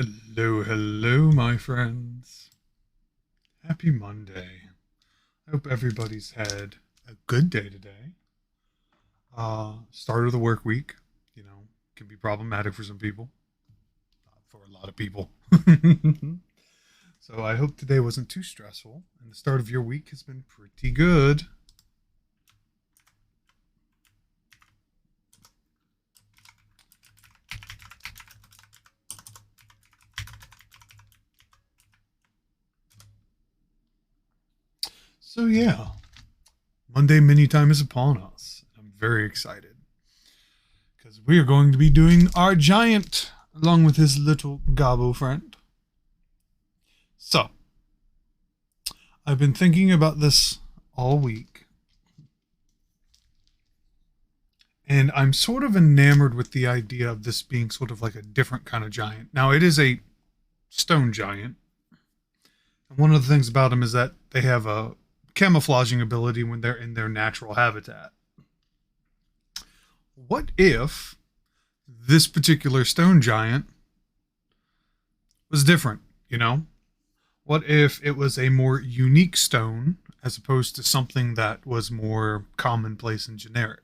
Hello, hello, my friends. Happy Monday. I hope everybody's had a good day today. Start of the work week, can be problematic for some people, for a lot of people. So I hope today wasn't too stressful and the start of your week has been pretty good. So yeah, Monday mini time is upon us. I'm very excited because we are going to be doing our giant along with his little gobbo friend. So, I've been thinking about this all week, and I'm sort of enamored with the idea of this being sort of like a different kind of giant. Now, it is a stone giant, and one of the things about them is that they have a camouflaging ability when they're in their natural habitat. What if this particular stone giant was different, you know? What if it was a more unique stone as opposed to something that was more commonplace and generic?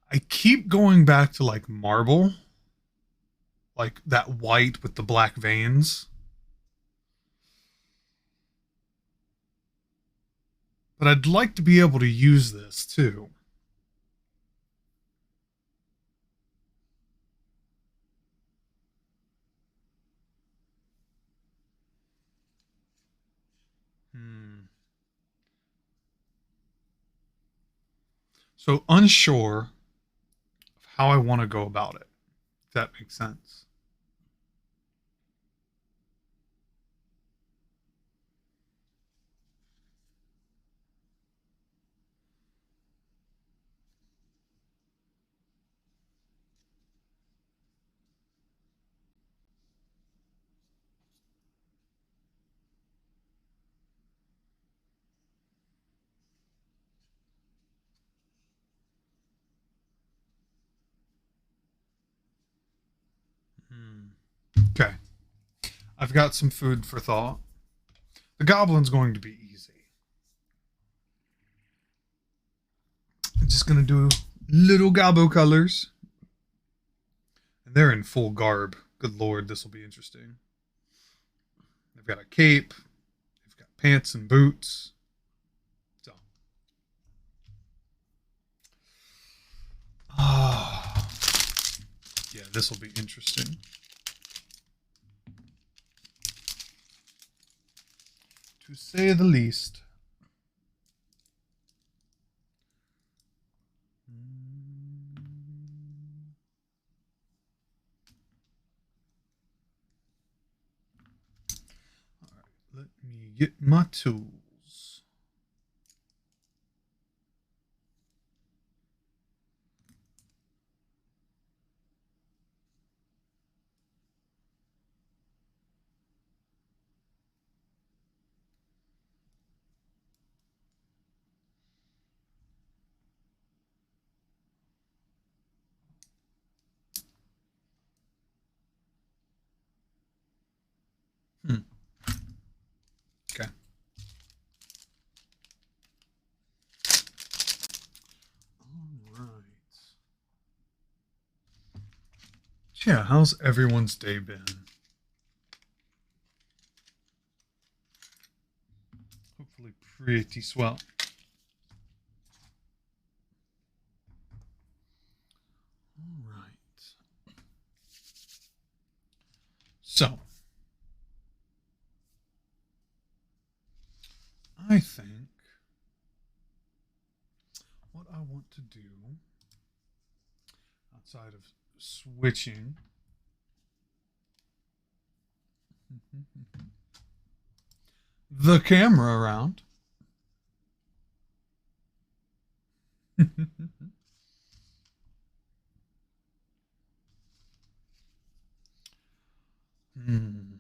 I keep going back to like marble, like that white with the black veins. But I'd like to be able to use this too. Hmm. So unsure of how I want to go about it, if that makes sense. Hmm. Okay. I've got some food for thought. The goblin's going to be easy. I'm just going to do little gobbo colors. And they're in full garb. Good lord, this will be interesting. They've got a cape. They've got pants and boots. So, ah, yeah, this will be interesting. To say the least. All right, let me get my tools. Hmm. Okay. All right. Yeah, how's everyone's day been? Hopefully pretty swell. All right. So, I think what I want to do outside of switching the camera around. Hmm.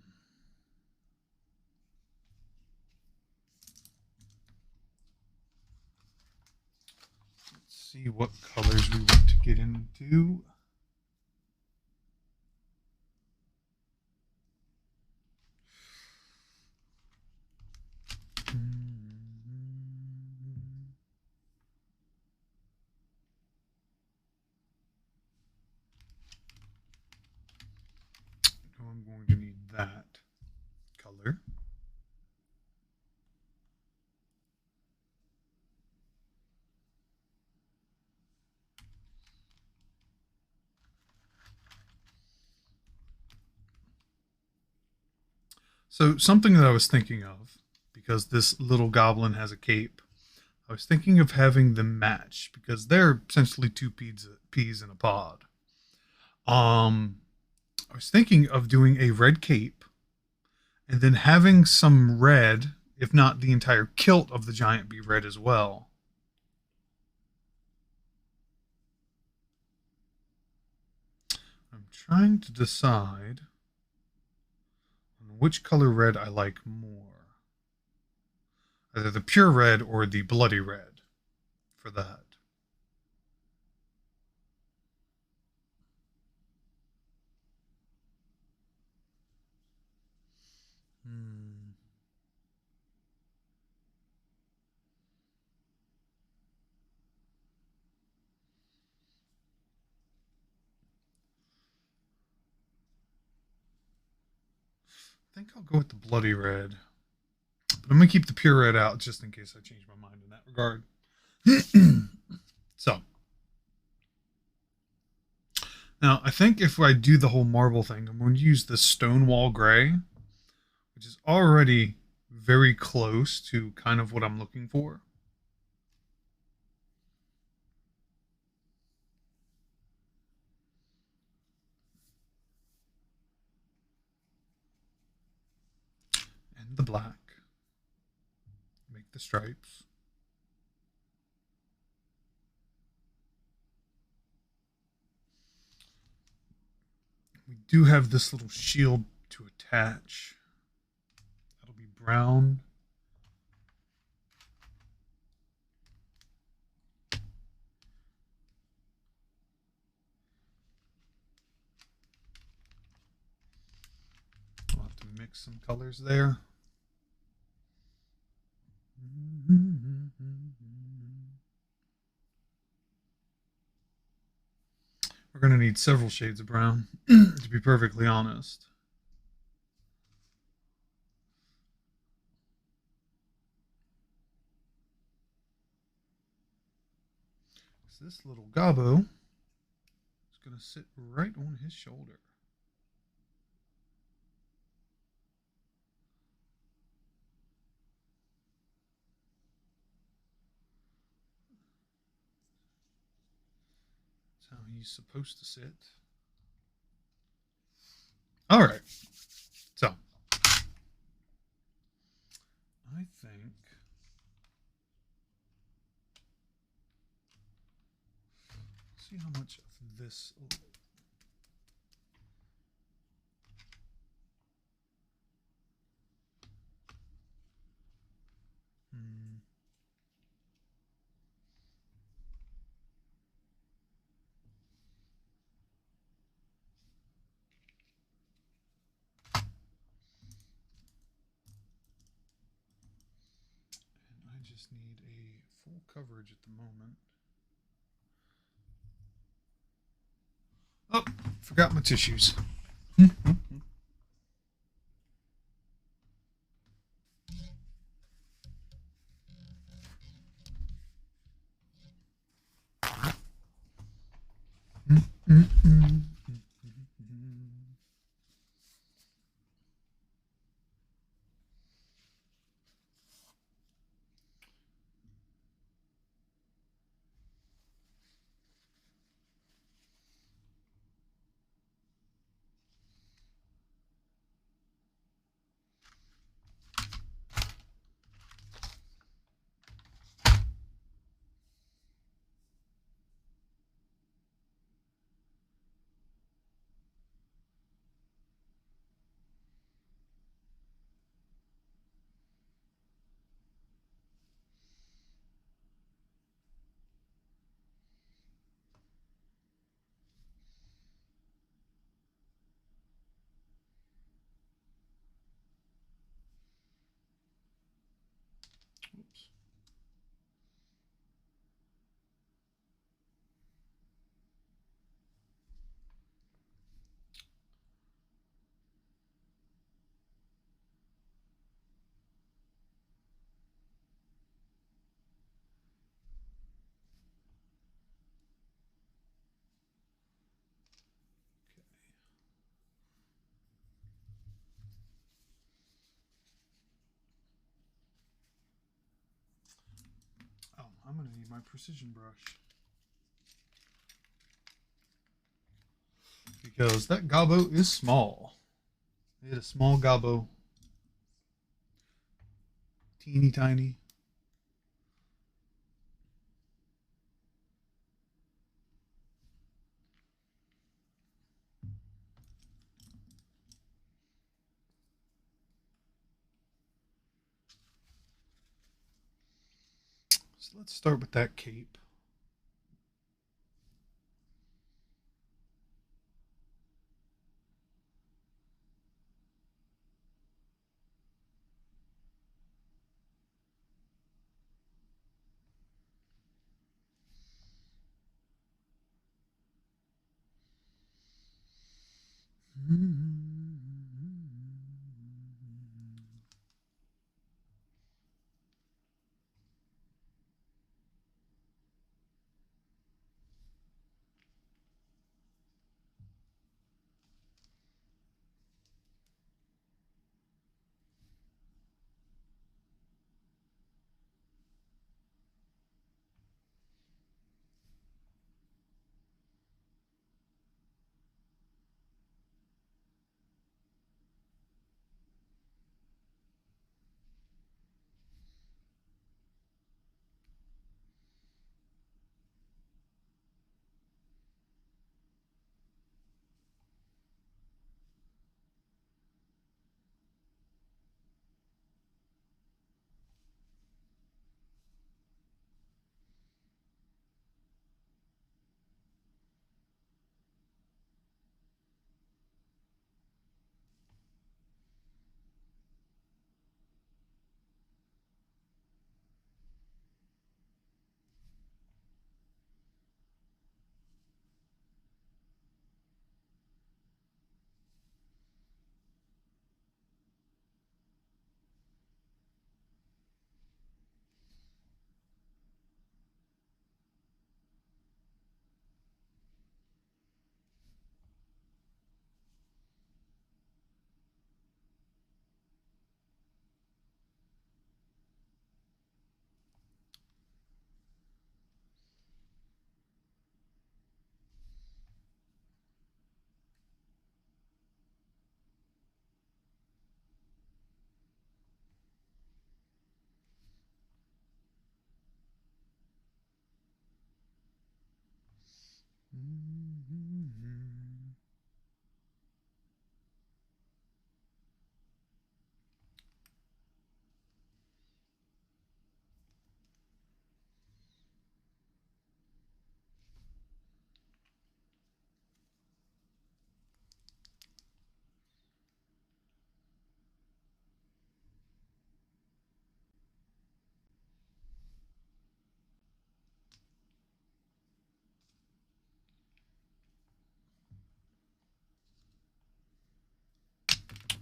Let's see what colors we want to get into. that color. So something that I was thinking of, because this little goblin has a cape, I was thinking of having them match because they're essentially two peas in a pod. I was thinking of doing a red cape and then having some red, if not the entire kilt of the giant be red as well. I'm trying to decide on which color red I like more. Either the pure red or the bloody red for that. Hmm. I think I'll go with the bloody red. But I'm going to keep the pure red out just in case I change my mind in that regard. So, now I think if I do the whole marble thing, I'm going to use the Stonewall Gray, which is already very close to kind of what I'm looking for. And the black. Make the stripes. We do have this little shield to attach. That'll be brown. We'll have to mix some colors there. We're going to need several shades of brown, to be perfectly honest. So this little gobbo is going to sit right on his shoulder. That's how he's supposed to sit. All right. So, I think see how much of this. And I just need a full coverage at the moment. Oh, forgot my tissues. I'm going to need my precision brush. Because that gobbo is small. I hit a small gobbo. Teeny tiny. So let's start with that cape.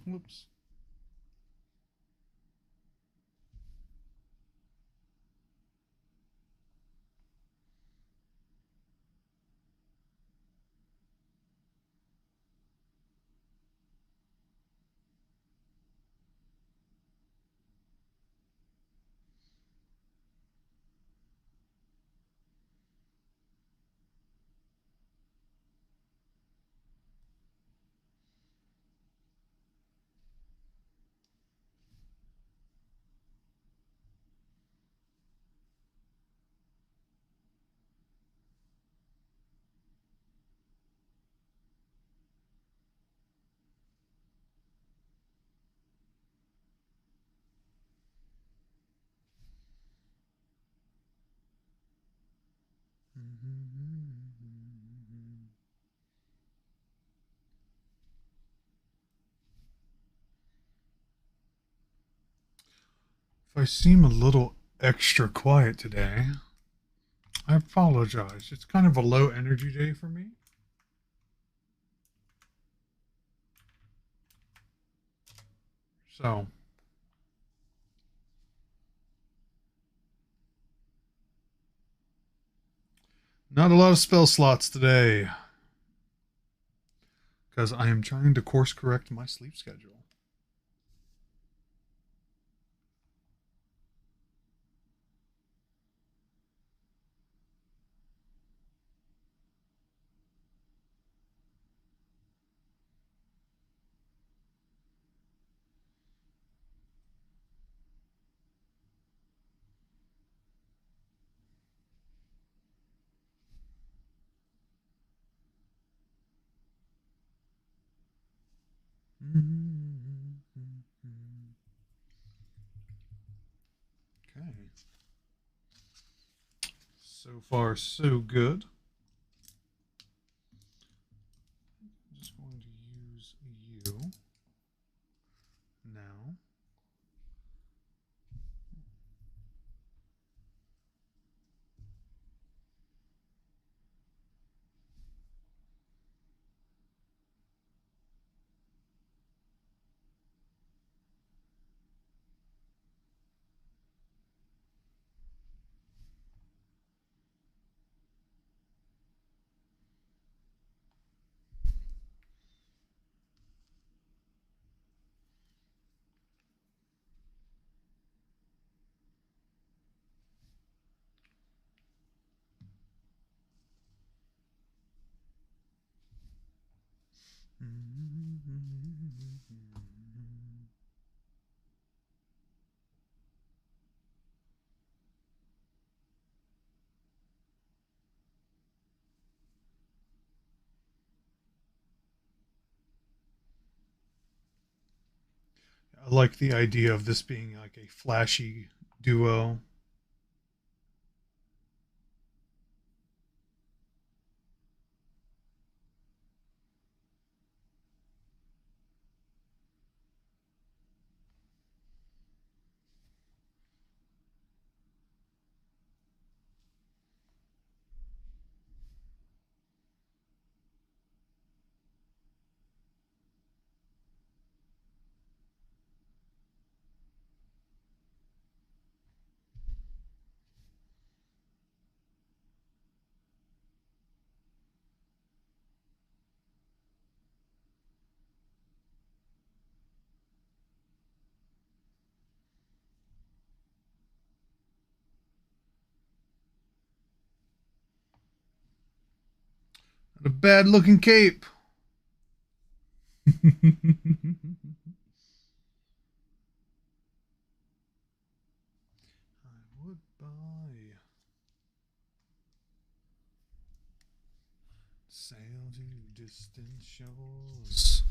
Whoops. If I seem a little extra quiet today, I apologize. It's kind of a low energy day for me. So, not a lot of spell slots today because I am trying to course correct my sleep schedule. Okay. So far, so good. I'm just going to use you now. I like the idea of this being like a flashy duo. Not a bad looking cape. I would buy sail to distant shores.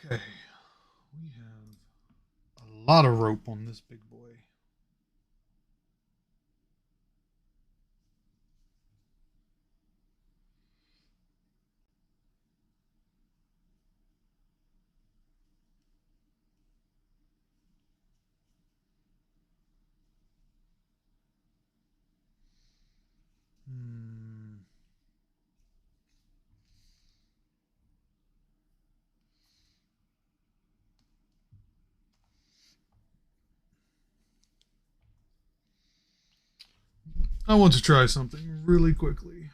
Okay, we have a lot of rope on this big boy. Hmm. I want to try something really quickly.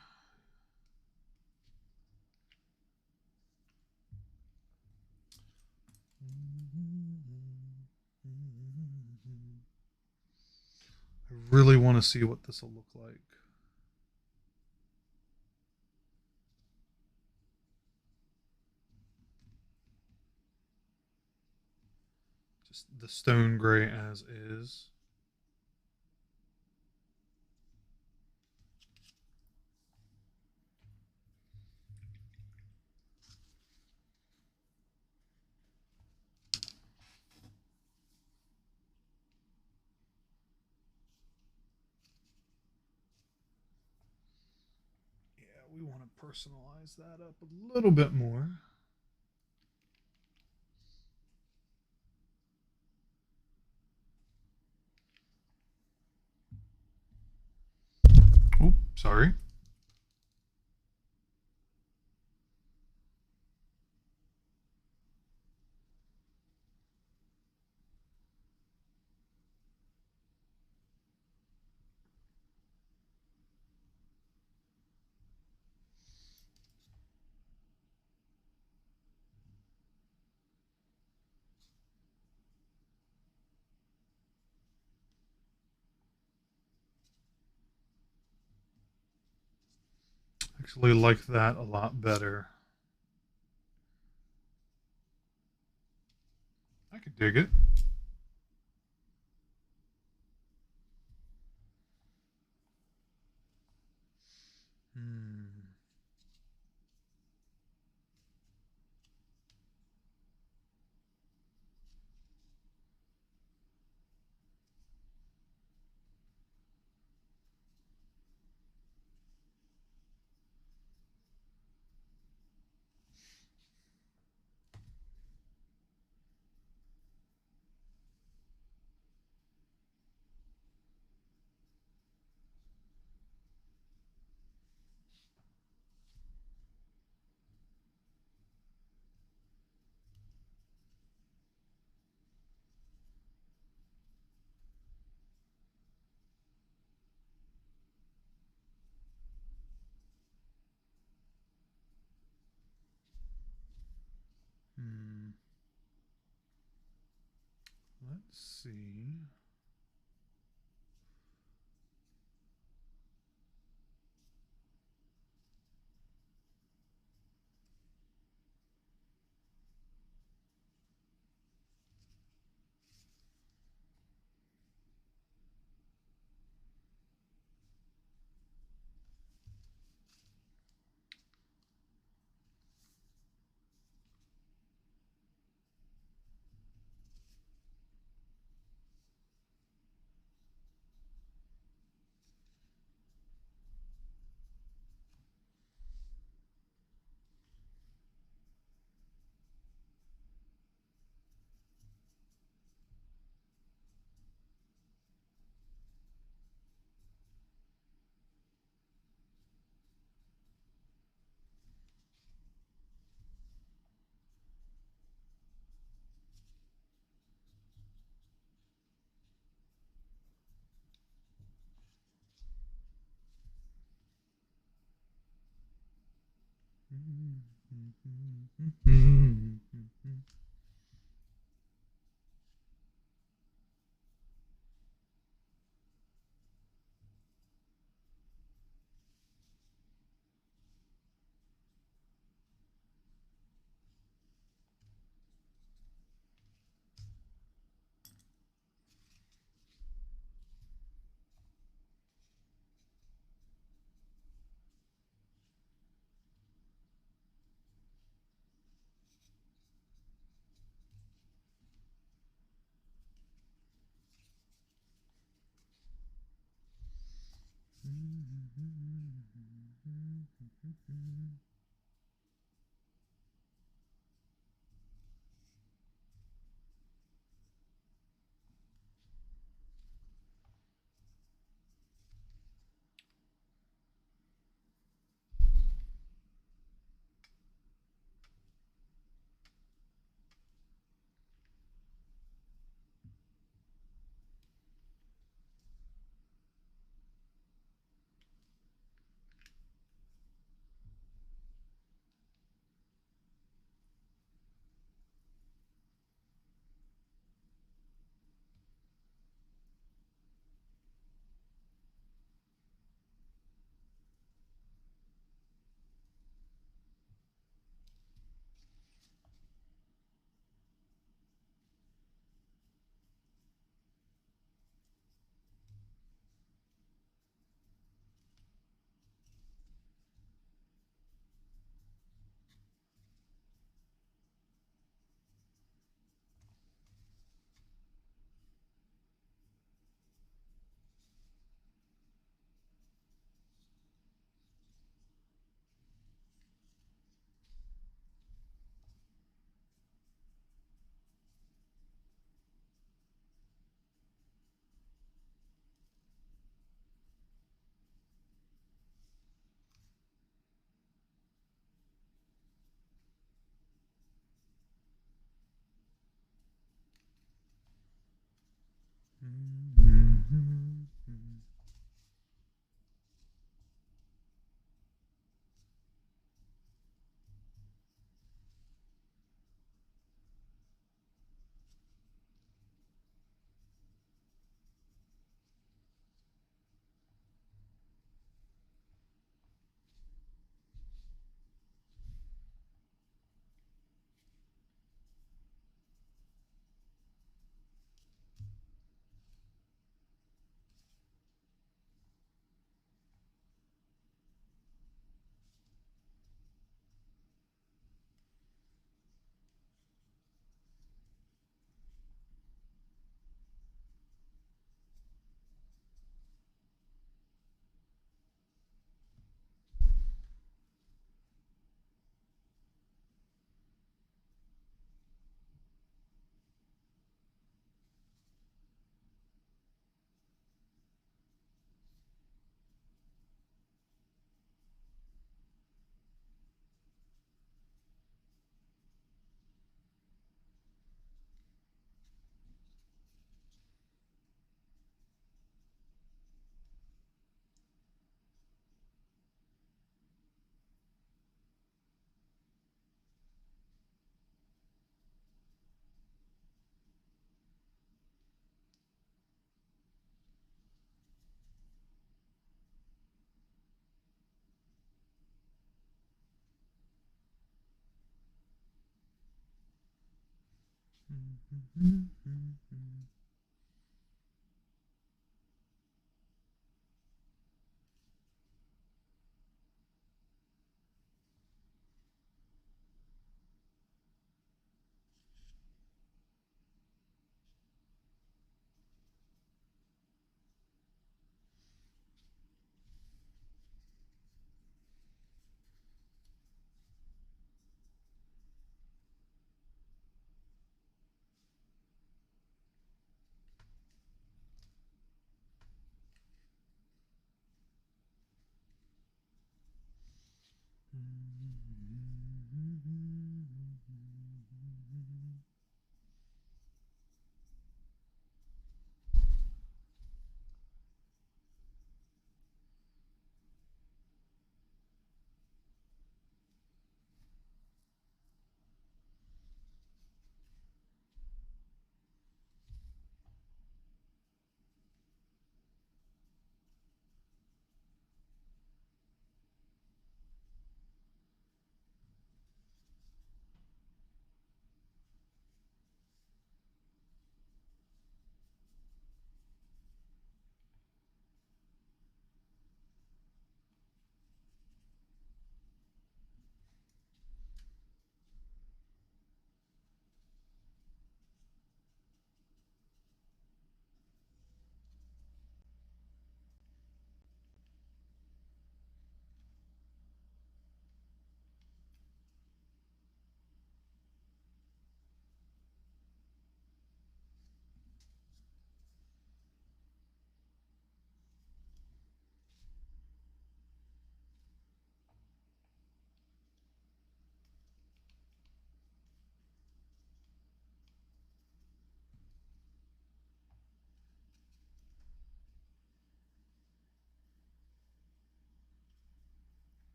I really want to see what this will look like. Just the stone gray as is. Yeah, we want to personalize that up a little bit more. Oh, sorry. Actually like that a lot better. I could dig it. Hmm. Hmm. Let's see.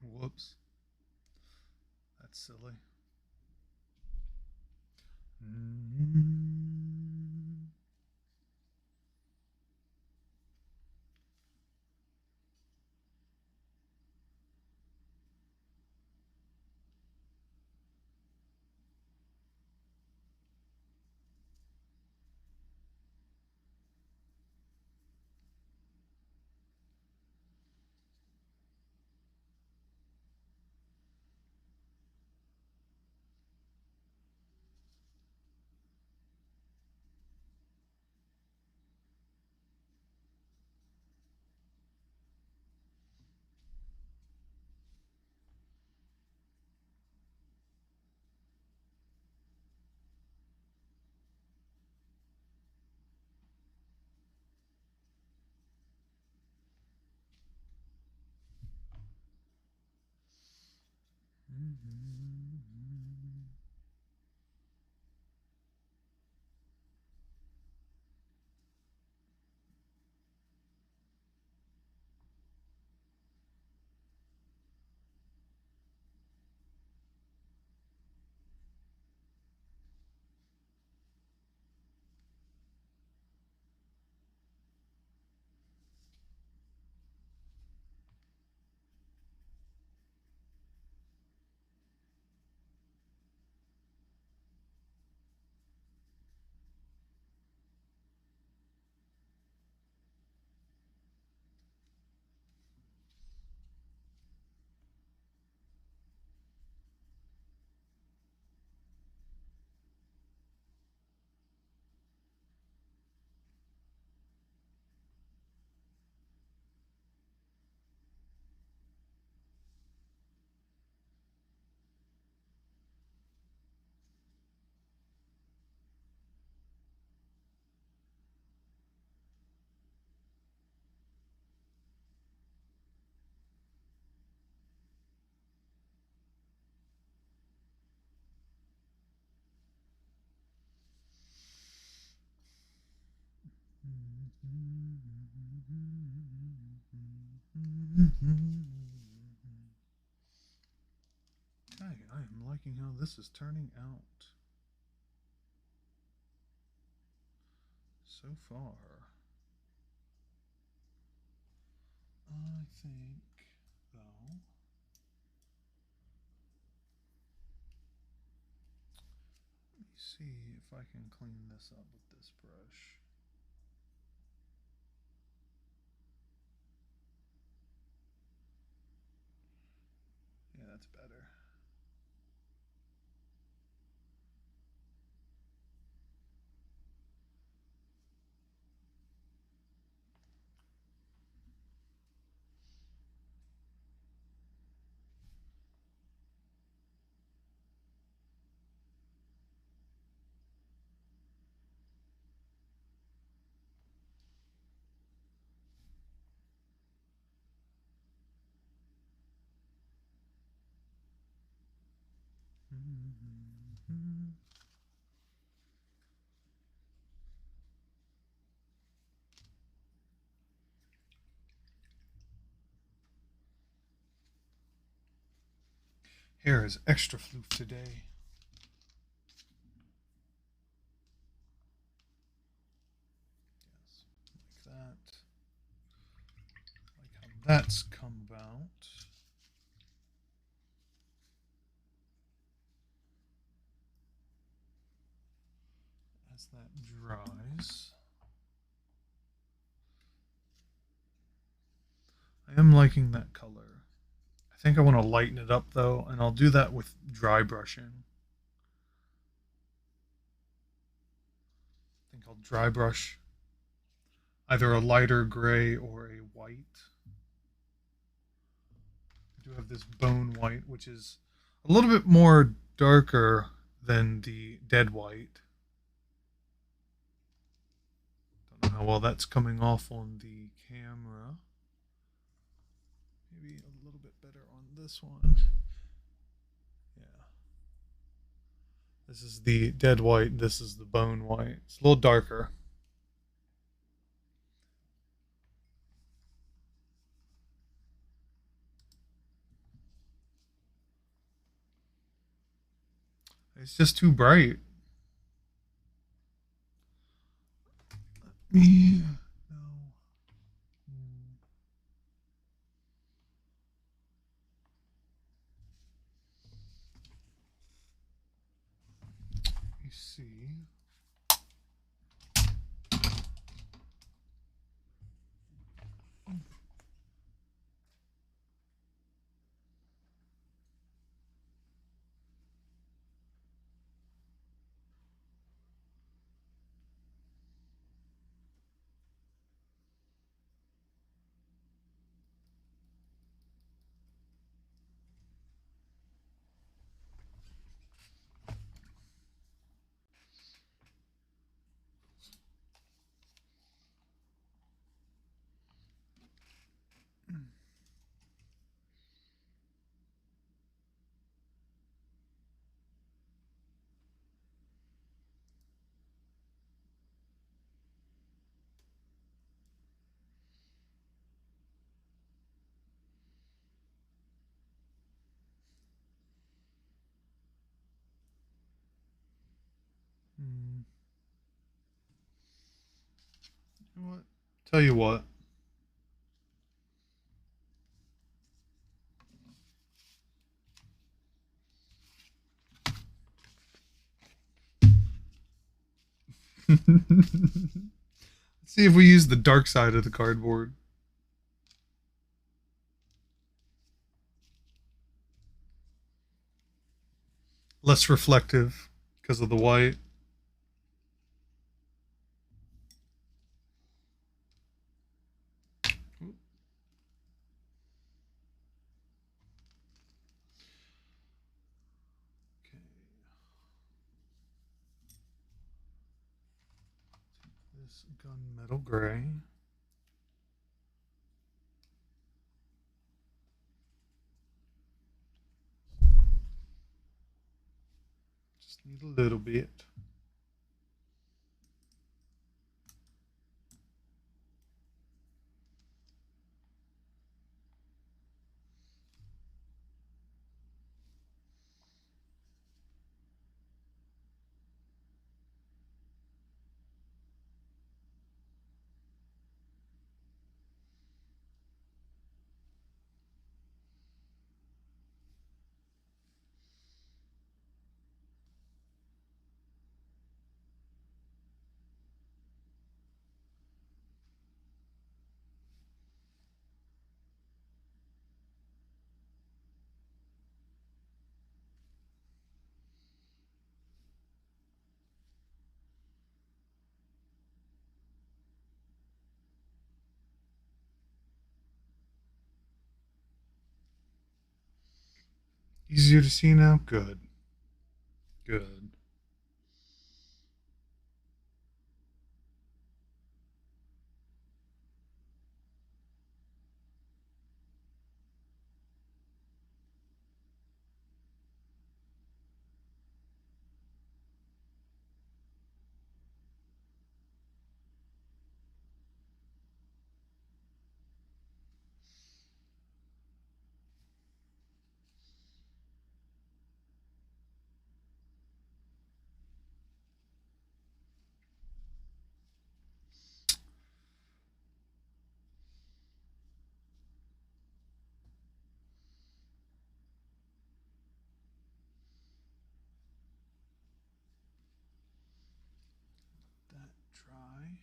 Whoops. That's silly. Okay, I am liking how this is turning out so far. I think, though, let me see if I can clean this up with this brush. Yeah, that's better. Hair is extra floof today. Yes, like that. Like how that's come about. As that dries. I am liking that color. I think I want to lighten it up though, and I'll do that with dry brushing. I think I'll dry brush either a lighter gray or a white. I do have this bone white, which is a little bit more darker than the dead white. Don't know how well that's coming off on the camera. Maybe a little bit better on this one. Yeah. This is the dead white. This is the bone white. It's a little darker. It's just too bright. Let me know. Let me see. You know what? Tell you what. Let's see if we use the dark side of the cardboard. Less reflective because of the white. Okay. This gunmetal gray. Just need a little bit. Easier to see now? Good. Good. That dry.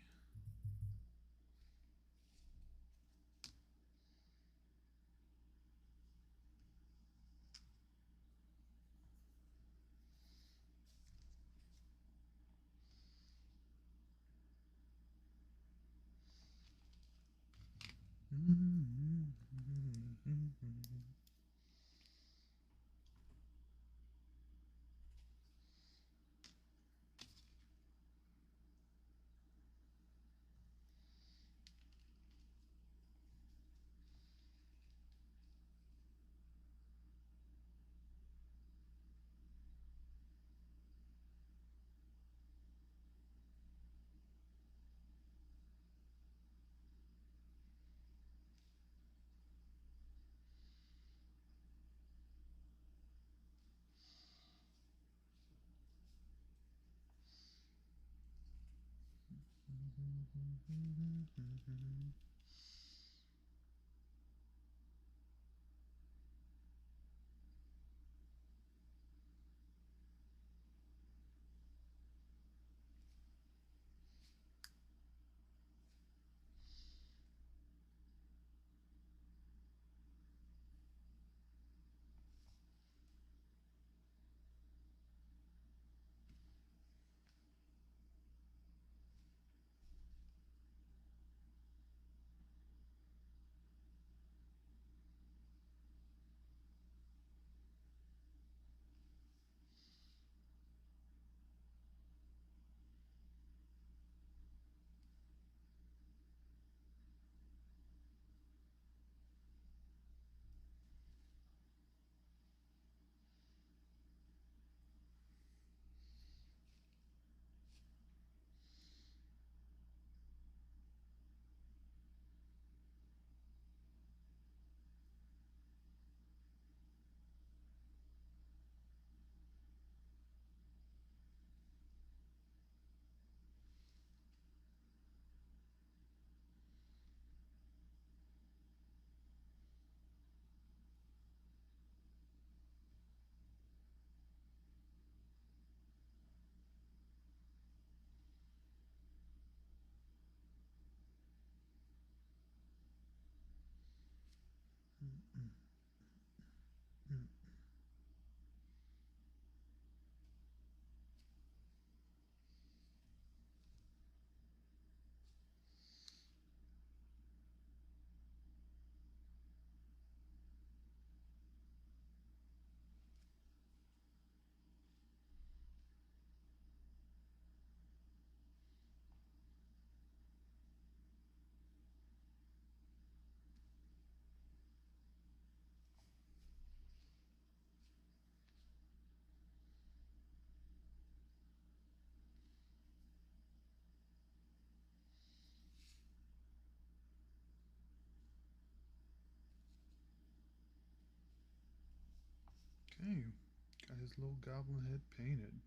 his little goblin head painted.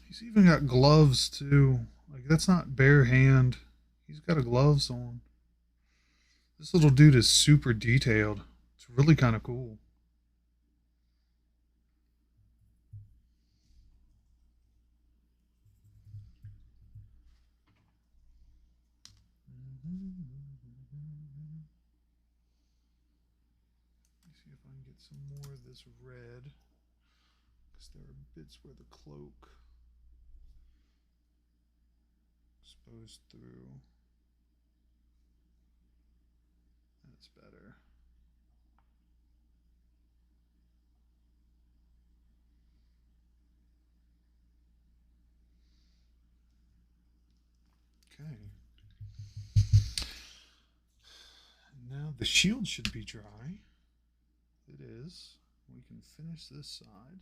He's even got gloves too. Like, that's not bare hand. He's got a gloves on. This little dude is super detailed. It's really kind of cool. Let's see if I can get some more of this red, because there are bits where the cloak exposed through. That's better. Okay. Now the shield should be dry. It is. We can finish this side.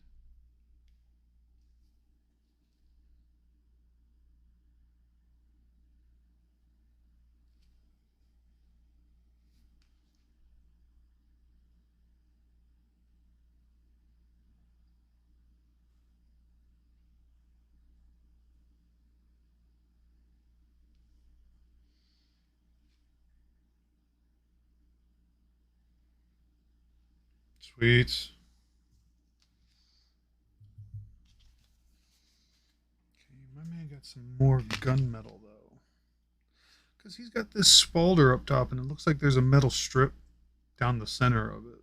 Sweet. Okay, my man got some more gunmetal though, because he's got this spalder up top, and it looks like there's a metal strip down the center of it.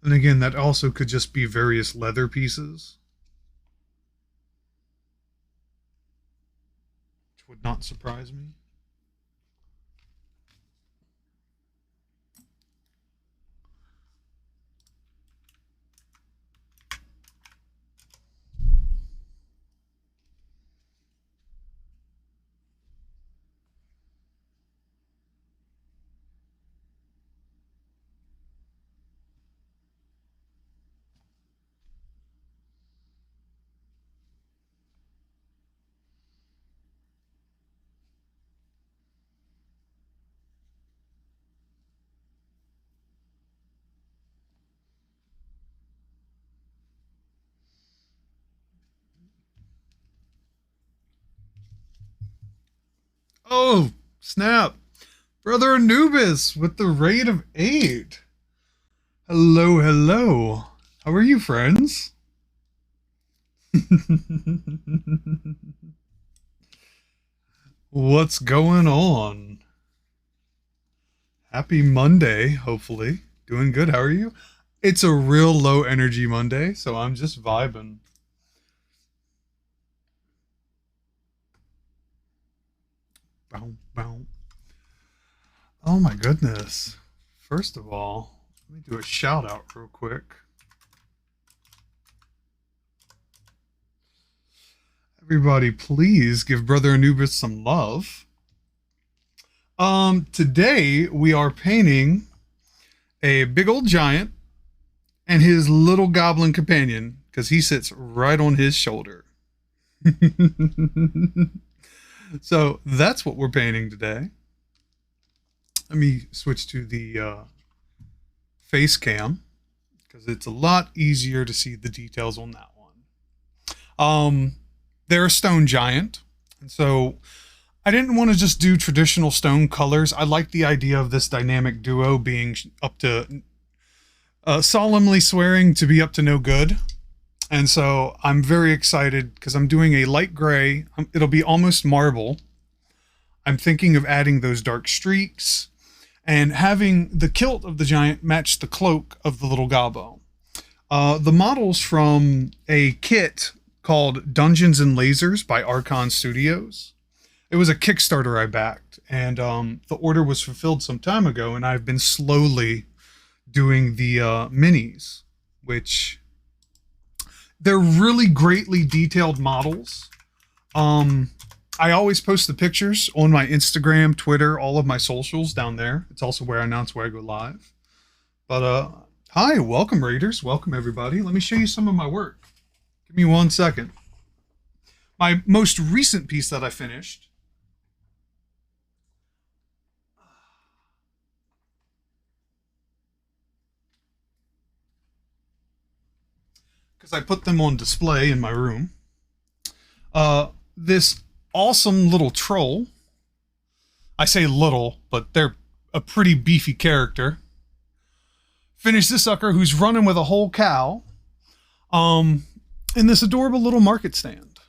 And again, that also could just be various leather pieces, which would not surprise me. Oh, snap. Brother Anubis with the raid of 8. Hello, hello. How are you, friends? What's going on? Happy Monday, hopefully. Doing good. How are you? It's a real low energy Monday, so I'm just vibing. Bow, bow. Oh my goodness. First of all, let me do a shout out real quick. Everybody, please give Brother Anubis some love. Today we are painting a big old giant and his little goblin companion, because he sits right on his shoulder. So that's what we're painting today. Let me switch to the face cam, because it's a lot easier to see the details on that one. They're a stone giant, and so I didn't want to just do traditional stone colors. I like the idea of this dynamic duo being up to solemnly swearing to be up to no good. And so I'm very excited because I'm doing a light gray. It'll be almost marble. I'm thinking of adding those dark streaks and having the kilt of the giant match the cloak of the little gobbo. The model's from a kit called Dungeons and Lasers by Archon Studios. It was a Kickstarter I backed, and the order was fulfilled some time ago, and I've been slowly doing the minis, which they're really greatly detailed models. I always post the pictures on my Instagram, Twitter, all of my socials down there. It's also where I announce where I go live. But hi, welcome Raiders, welcome everybody. Let me show you some of my work. Give me 1 second. My most recent piece that I finished. Because I put them on display in my room. This awesome little troll. I say little, but they're a pretty beefy character. Finish this sucker who's running with a whole cow. In this adorable little market stand.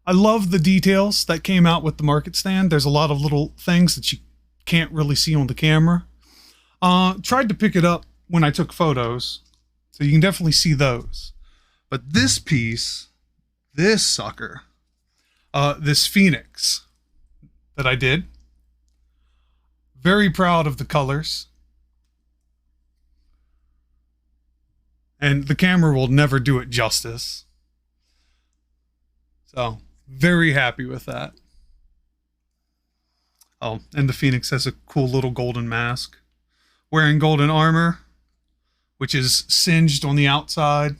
I love the details that came out with the market stand. There's a lot of little things that you can't really see on the camera. Tried to pick it up when I took photos, so you can definitely see those. But this piece, this sucker, this phoenix that I did, very proud of the colors. And the camera will never do it justice. So, very happy with that. Oh, and the phoenix has a cool little golden mask. Wearing golden armor, which is singed on the outside.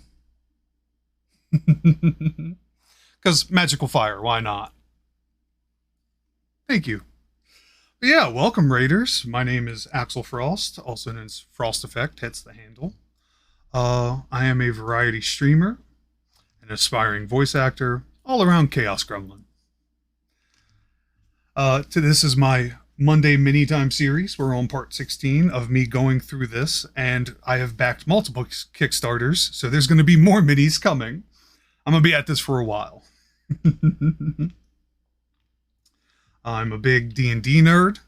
Because magical fire, why not? Thank you. But yeah, welcome Raiders. My name is Axel Frost, also known as Frost Effect, hence the handle. I am a variety streamer, an aspiring voice actor, all around Chaos Gremlin. This is my Monday mini time series. We're on part 16 of me going through this, and I have backed multiple Kickstarters, so there's going to be more minis coming. I'm going to be at this for a while. I'm a big D&D nerd.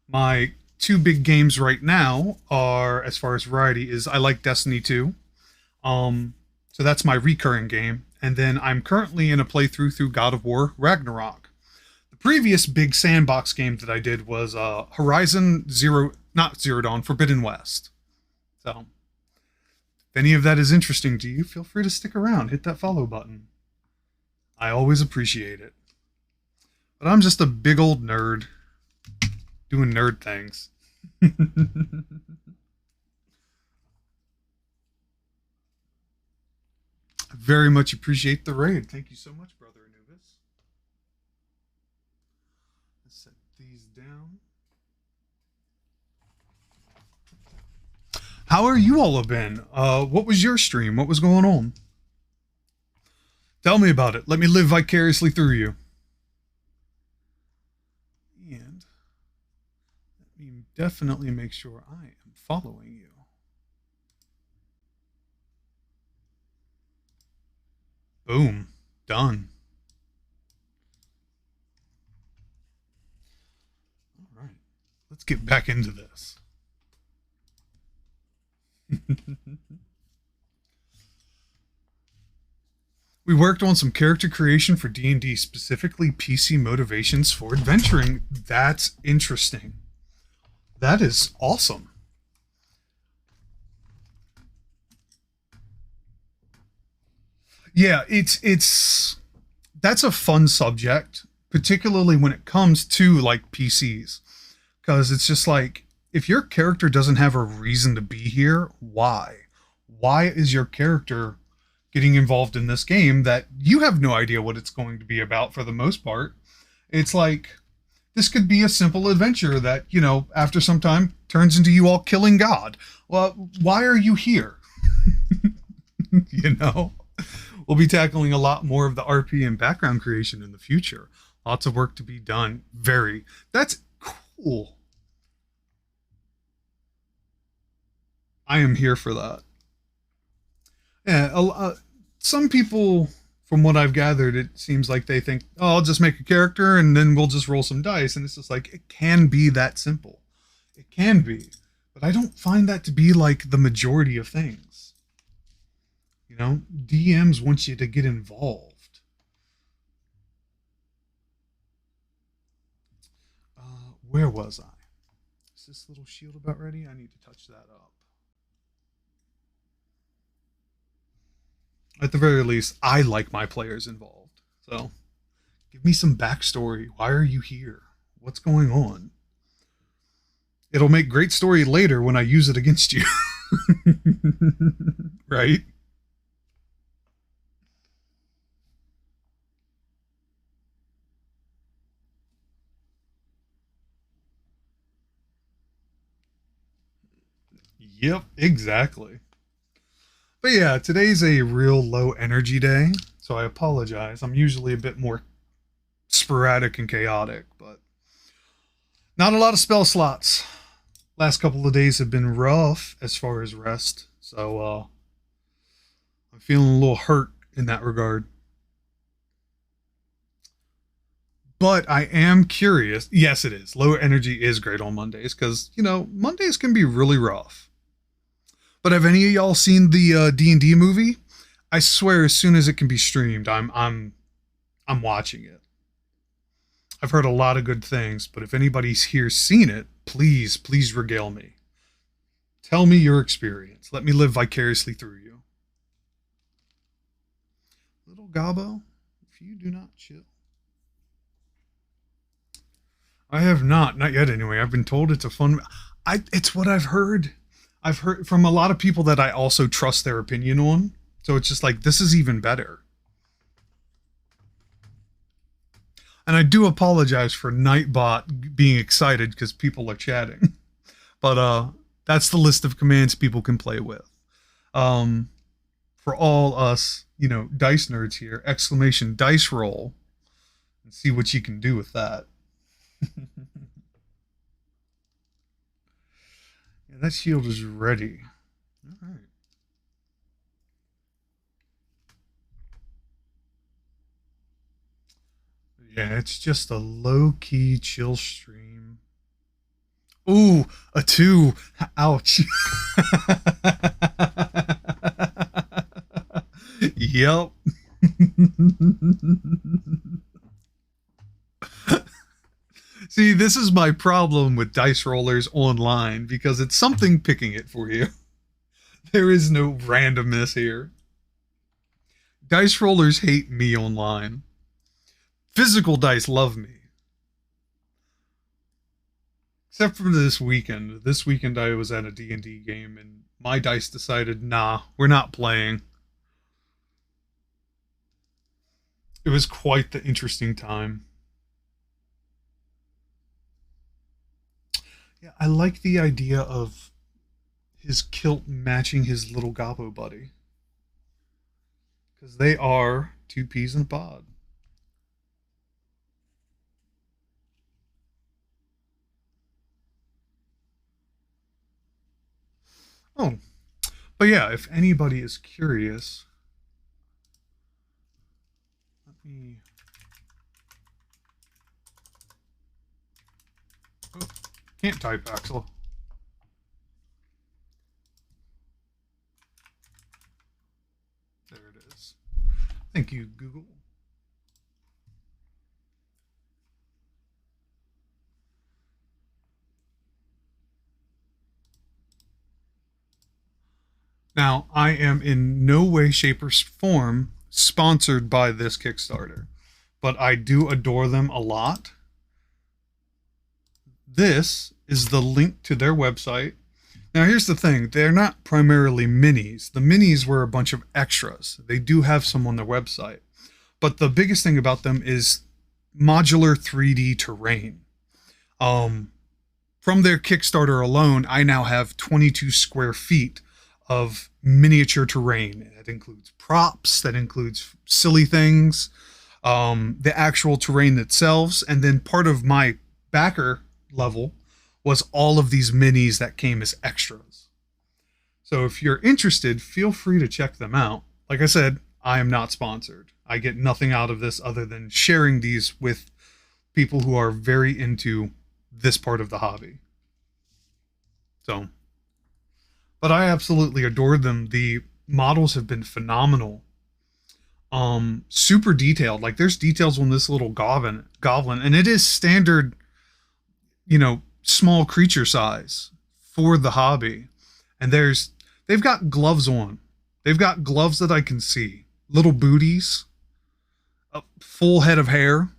My two big games right now are, as far as variety, is I like Destiny 2. So that's my recurring game. And then I'm currently in a playthrough through God of War Ragnarok. The previous big sandbox game that I did was Horizon Zero Dawn, Forbidden West. So, if any of that is interesting to you, feel free to stick around. Hit that follow button. I always appreciate it. But I'm just a big old nerd doing nerd things. I very much appreciate the raid. Thank you so much, Brother Anubis. Let's set these down. How are you all been? What was your stream? What was going on? Tell me about it. Let me live vicariously through you. And let me definitely make sure I am following you. Boom. Done. All right. Let's get back into this. We worked on some character creation for D&D, specifically PC motivations for adventuring. That's interesting. That is awesome. Yeah, that's a fun subject, particularly when it comes to like PCs, because it's just like, if your character doesn't have a reason to be here, why? Why is your character getting involved in this game that you have no idea what it's going to be about for the most part? It's like, this could be a simple adventure that, you know, after some time turns into you all killing God. Well, why are you here? You know? We'll be tackling a lot more of the RP and background creation in the future. Lots of work to be done. That's cool. I am here for that. Yeah, some people, from what I've gathered, it seems like they think, oh, I'll just make a character and then we'll just roll some dice. And it's just like, it can be that simple. It can be. But I don't find that to be like the majority of things. You know, DMs want you to get involved. Where was I? Is this little shield about ready? I need to touch that up. At the very least, I like my players involved. So give me some backstory. Why are you here? What's going on? It'll make great story later when I use it against you. Right? Yep, exactly. But yeah, today's a real low energy day, so I apologize. I'm usually a bit more sporadic and chaotic, but not a lot of spell slots. Last couple of days have been rough as far as rest, so I'm feeling a little hurt in that regard. But I am curious. Yes, it is. Low energy is great on Mondays because, Mondays can be really rough. But have any of y'all seen the D&D movie? I swear, as soon as it can be streamed, I'm watching it. I've heard a lot of good things, but if anybody's here seen it, please regale me. Tell me your experience. Let me live vicariously through you. Little Gobbo, if you do not chill. I have not yet anyway. I've been told it's a fun. It's what I've heard. I've heard from a lot of people that I also trust their opinion on. So it's just like, this is even better. And I do apologize for Nightbot being excited because people are chatting. But that's the list of commands people can play with. For all us, dice nerds here, exclamation dice roll, and see what you can do with that. Yeah, that shield is ready. All right. Yeah, it's just a low-key chill stream. Ooh, a 2. Ouch. Yep. See, this is my problem with dice rollers online because it's something picking it for you. There is no randomness here. Dice rollers hate me online. Physical dice love me. Except for this weekend. This weekend I was at a D&D game and my dice decided, nah, we're not playing. It was quite the interesting time. Yeah, I like the idea of his kilt matching his little Gobbo buddy. Because they are two peas in a pod. Oh, but yeah, if anybody is curious, let me. Oh, can't type, Axel. There it is. Thank you, Google. Now, I am in no way, shape, or form sponsored by this Kickstarter, but I do adore them a lot. This is the link to their website. Now, here's the thing. They're not primarily minis. The minis were a bunch of extras. They do have some on their website. But the biggest thing about them is modular 3D terrain. From their Kickstarter alone, I now have 22 square feet of miniature terrain. That includes props, that includes silly things, the actual terrain itself, and then part of my backer level was all of these minis that came as extras. So if you're interested, feel free to check them out. Like I said, I am not sponsored. I get nothing out of this other than sharing these with people who are very into this part of the hobby. So, but I absolutely adored them. The models have been phenomenal. Super detailed. Like there's details on this little goblin, and it is standard, small creature size for the hobby. And they've got gloves on. They've got gloves that I can see. Little booties. A full head of hair,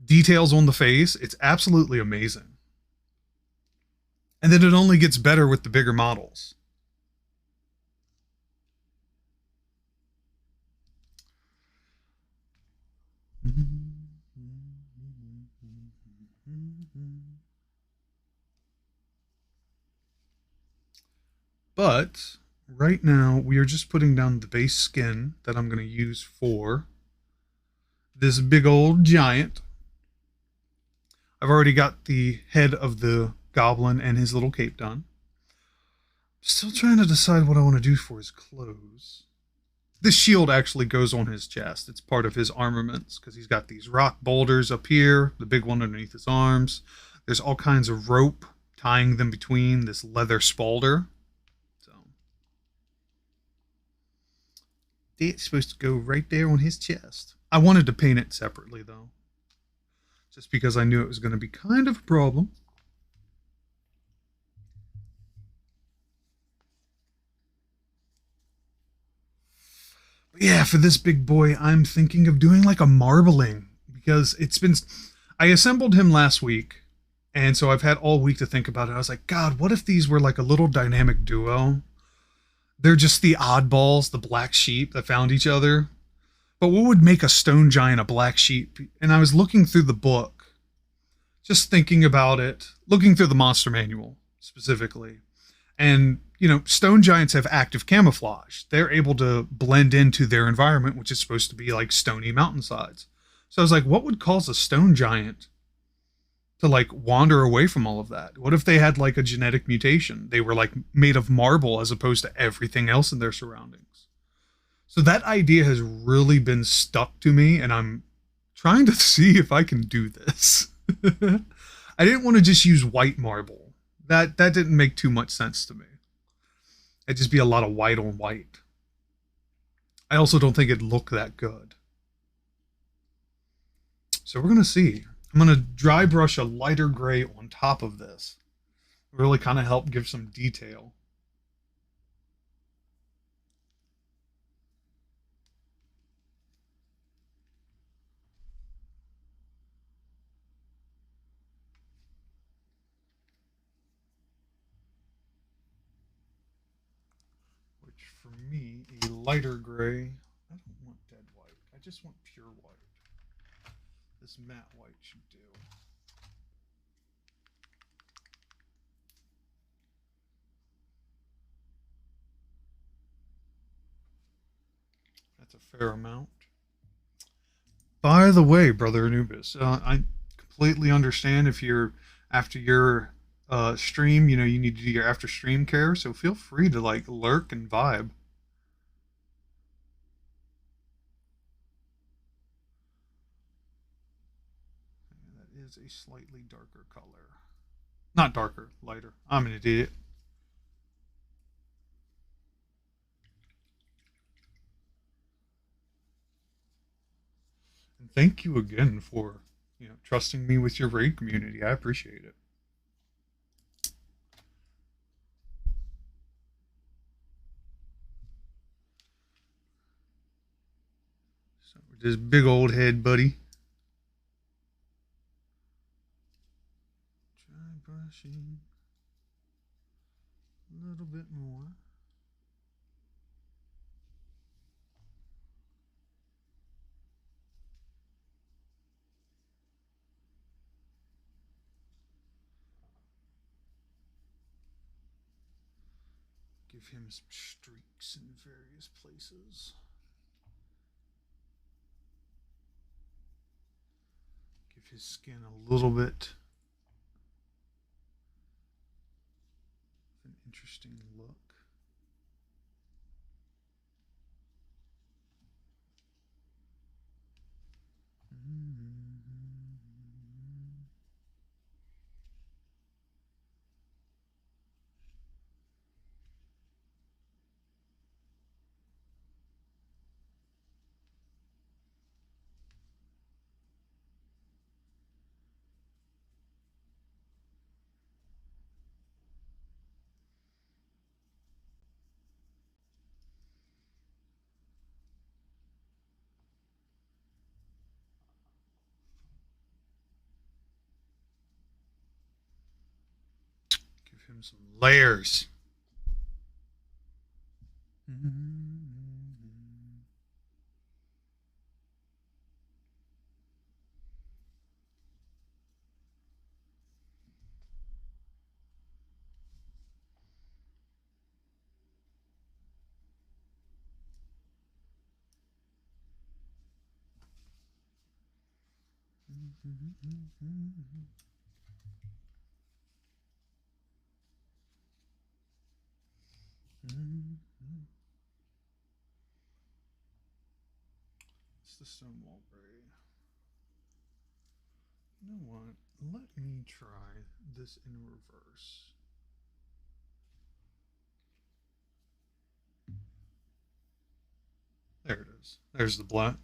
details on the face. It's absolutely amazing. And then it only gets better with the bigger models. But right now, we are just putting down the base skin that I'm going to use for this big old giant. I've already got the head of the goblin and his little cape done. Still trying to decide what I want to do for his clothes. This shield actually goes on his chest. It's part of his armaments because he's got these rock boulders up here, the big one underneath his arms. There's all kinds of rope tying them between this leather spalder. So it's supposed to go right there on his chest. I wanted to paint it separately though, just because I knew it was going to be kind of a problem. But yeah, for this big boy, I'm thinking of doing like a marbling because it's been. I assembled him last week, and so I've had all week to think about it. I was like, God, what if these were like a little dynamic duo? They're just the oddballs, the black sheep that found each other. But what would make a stone giant a black sheep? And I was looking through the book, just thinking about it, looking through the monster manual specifically. And, you know, stone giants have active camouflage. They're able to blend into their environment, which is supposed to be like stony mountainsides. So I was like, what would cause a stone giant to like wander away from all of that? What if they had like a genetic mutation? They were like made of marble as opposed to everything else in their surroundings. So that idea has really been stuck to me, and I'm trying to see if I can do this. I didn't want to just use white marble. That didn't make too much sense to me. It'd just be a lot of white on white. I also don't think it'd look that good. So we're gonna see. I'm gonna dry brush a lighter gray on top of this. Really kind of help give some detail. Which for me, a lighter gray. I don't want dead white. I just want pure white. This matte white should do. That's a fair amount. By the way, brother Anubis, I completely understand if you're after your stream, you know, you need to do your after stream care. So feel free to like lurk and vibe. That is a slightly darker color. Not darker, lighter. I'm an idiot. And thank you again for, you know, trusting me with your raid community. I appreciate it. So this big old head, buddy. Dry brushing a little bit more. Give him some streaks in various places. Give his skin a little bit an interesting look. Some layers. It's the Stonewall Braid. You know what? Let me try this in reverse. There it is. There's the black.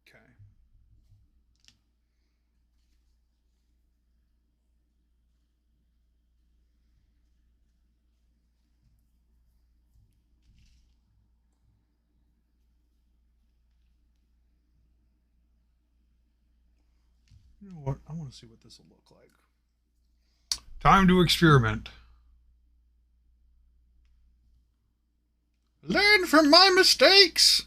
Okay. You know what? I want to see what this will look like. Time to experiment. Learn from my mistakes.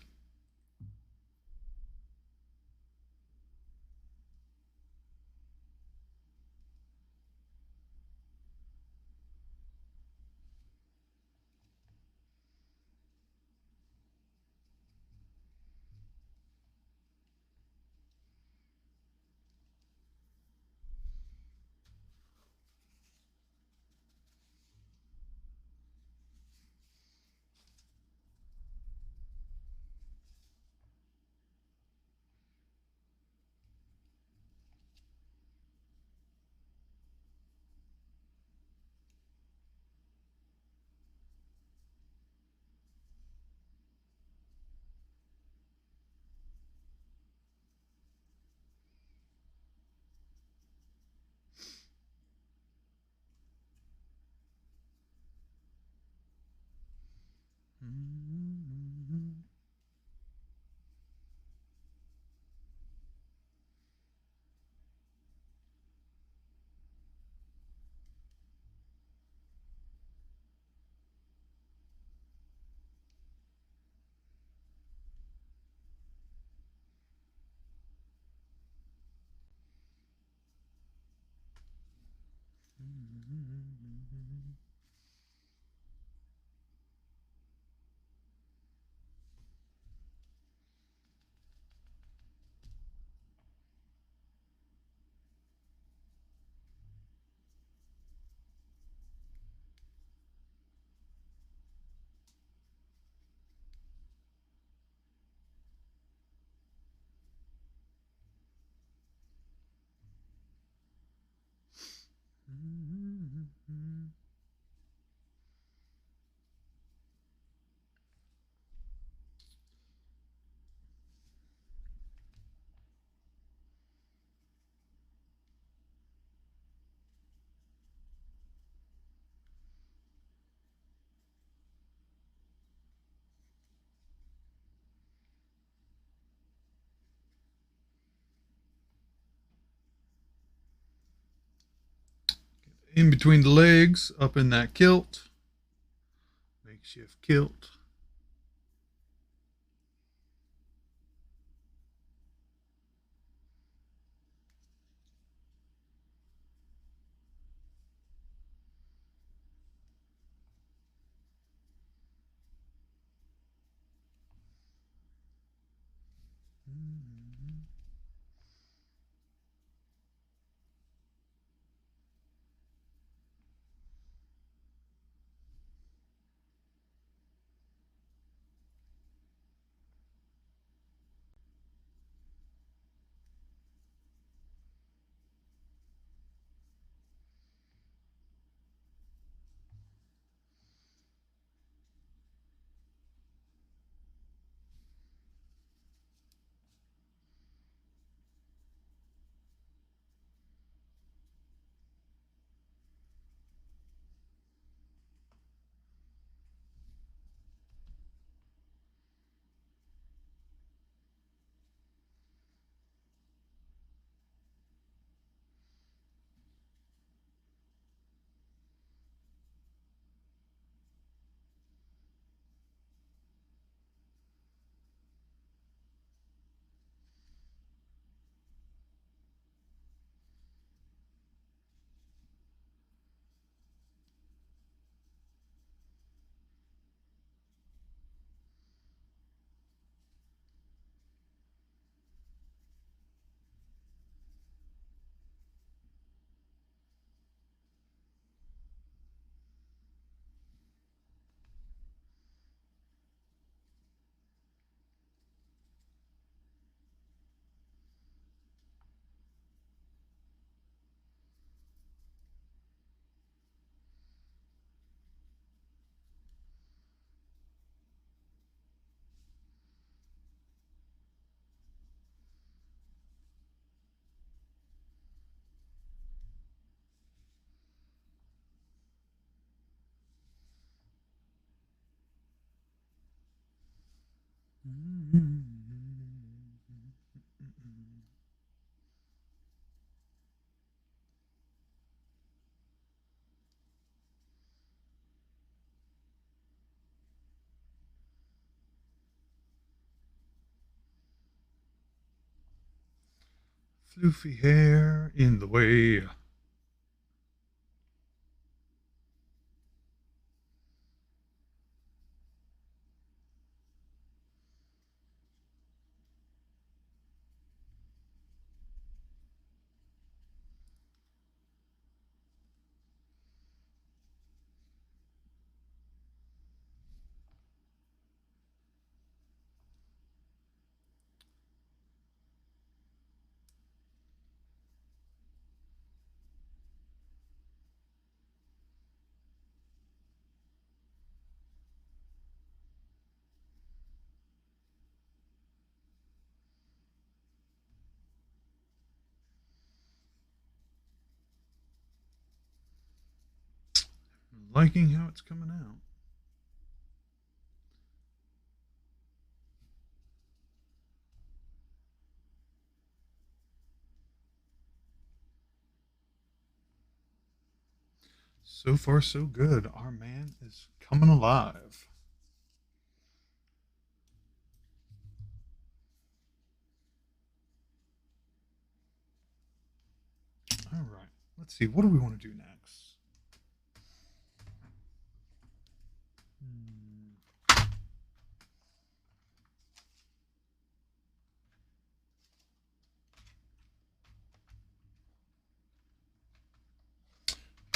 in between the legs, up in that kilt. Makeshift kilt. Floofy hair in the way. Liking how it's coming out. So far, so good. Our man is coming alive. All right. Let's see. What do we want to do next?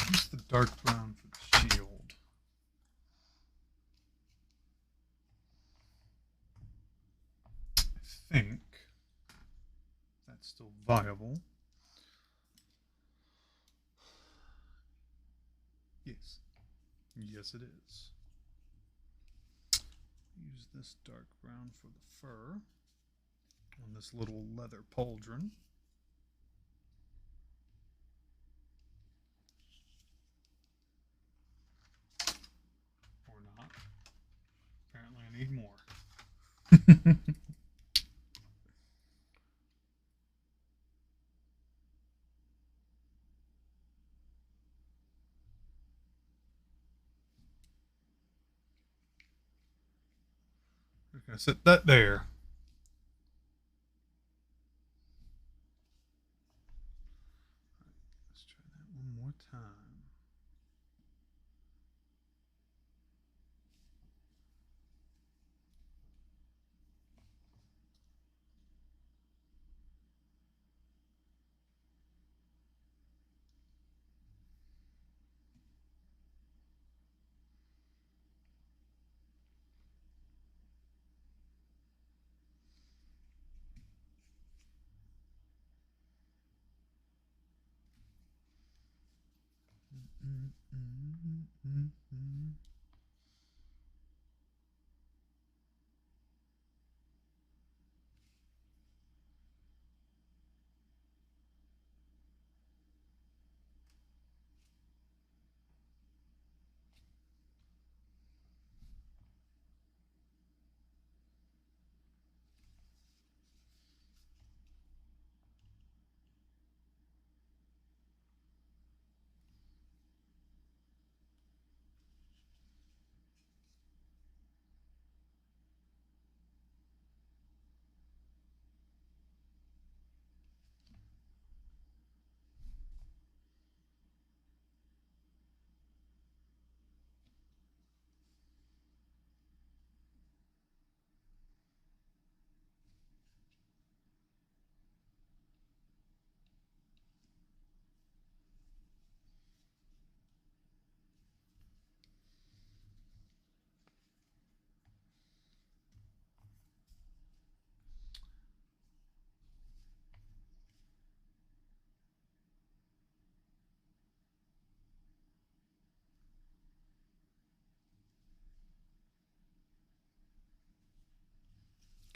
Use the dark brown for the shield. I think that's still viable. Yes. Yes, it is. Use this dark brown for the fur on this little leather pauldron. Or not. Apparently I need more. Gonna set that there. Let's try that one more time.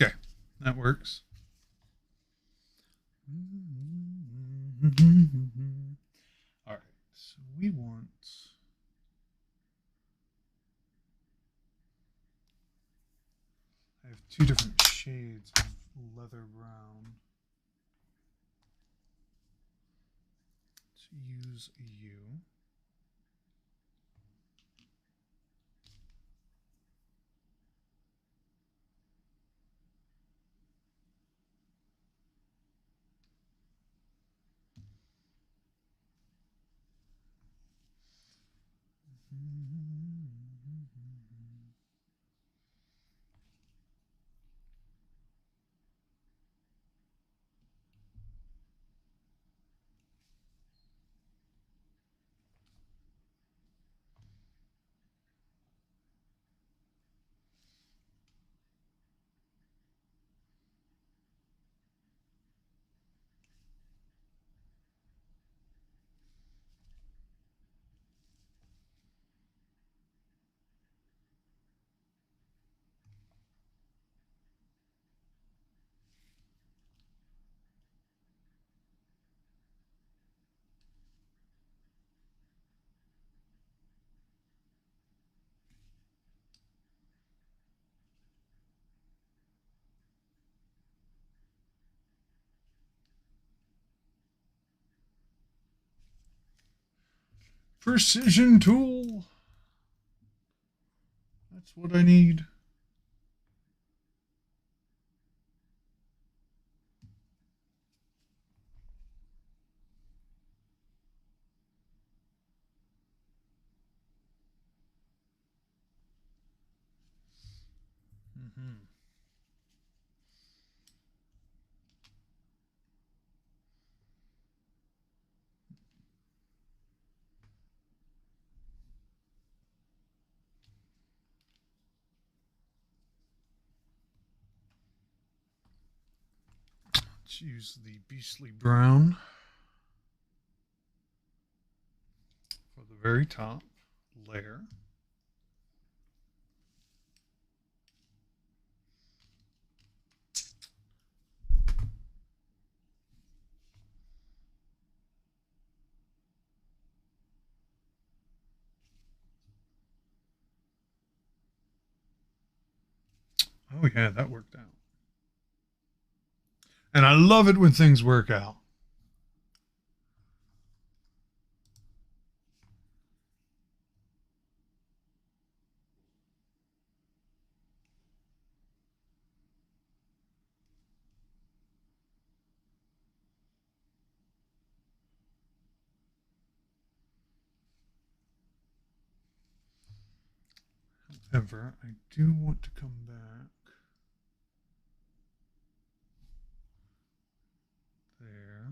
Okay, that works. All right, so we want. I have two different shades of leather brown. To use you. Precision tool. That's what I need. Mm-hmm. Let's use the beastly brown for the very top layer. Oh yeah, that worked out. And I love it when things work out. However, I do want to come back there.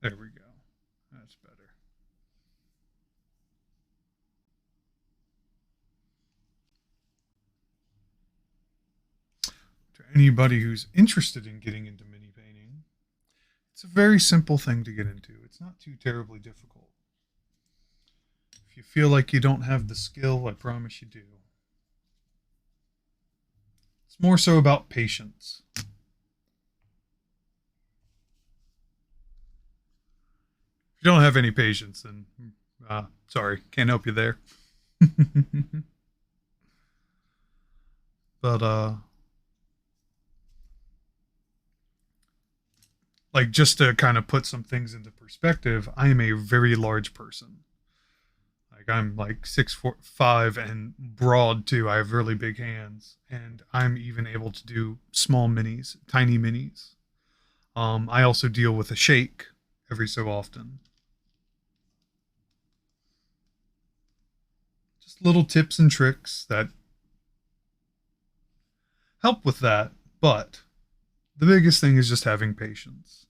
There we go. That's better. To anybody who's interested in getting into mini painting, it's a very simple thing to get into. It's not too terribly difficult. If you feel like you don't have the skill, I promise you do. It's more so about patience. If you don't have any patience, then sorry, can't help you there. But like just to kind of put some things into perspective, I am a very large person. Like I'm like 6'5" and broad too. I have really big hands, and I'm even able to do small minis, tiny minis. I also deal with a shake every so often. Just little tips and tricks that help with that, but the biggest thing is just having patience.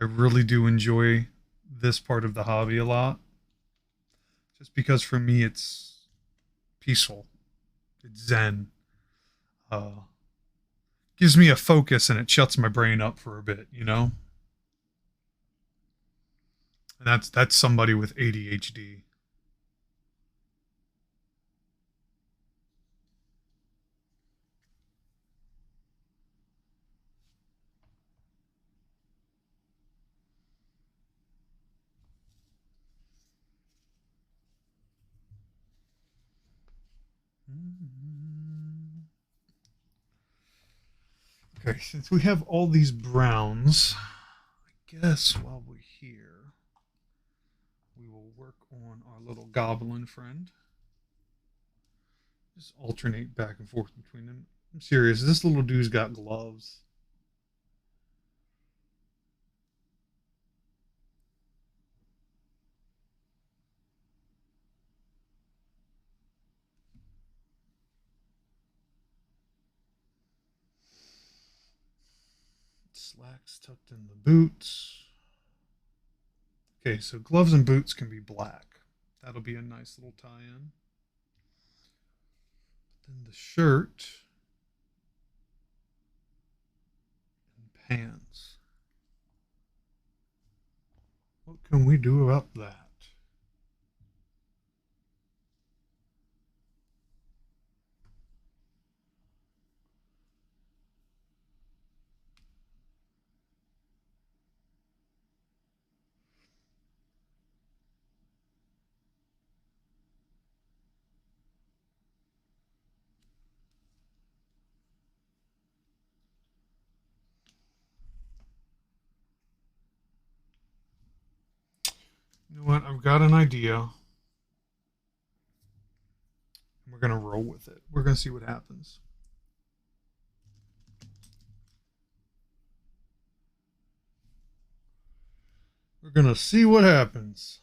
I really do enjoy this part of the hobby a lot, just because for me it's peaceful, it's zen. Uh, Gives me a focus and it shuts my brain up for a bit, you know. And that's somebody with ADHD. Okay, since we have all these browns, I guess while we're here, we will work on our little goblin friend. Just alternate back and forth between them. I'm serious, this little dude's got gloves. Slacks tucked in the boots. Okay, so gloves and boots can be black. That'll be a nice little tie-in. Then the shirt and pants. What can we do about that? You know what? I've got an idea. We're going to roll with it. We're going to see what happens. We're going to see what happens.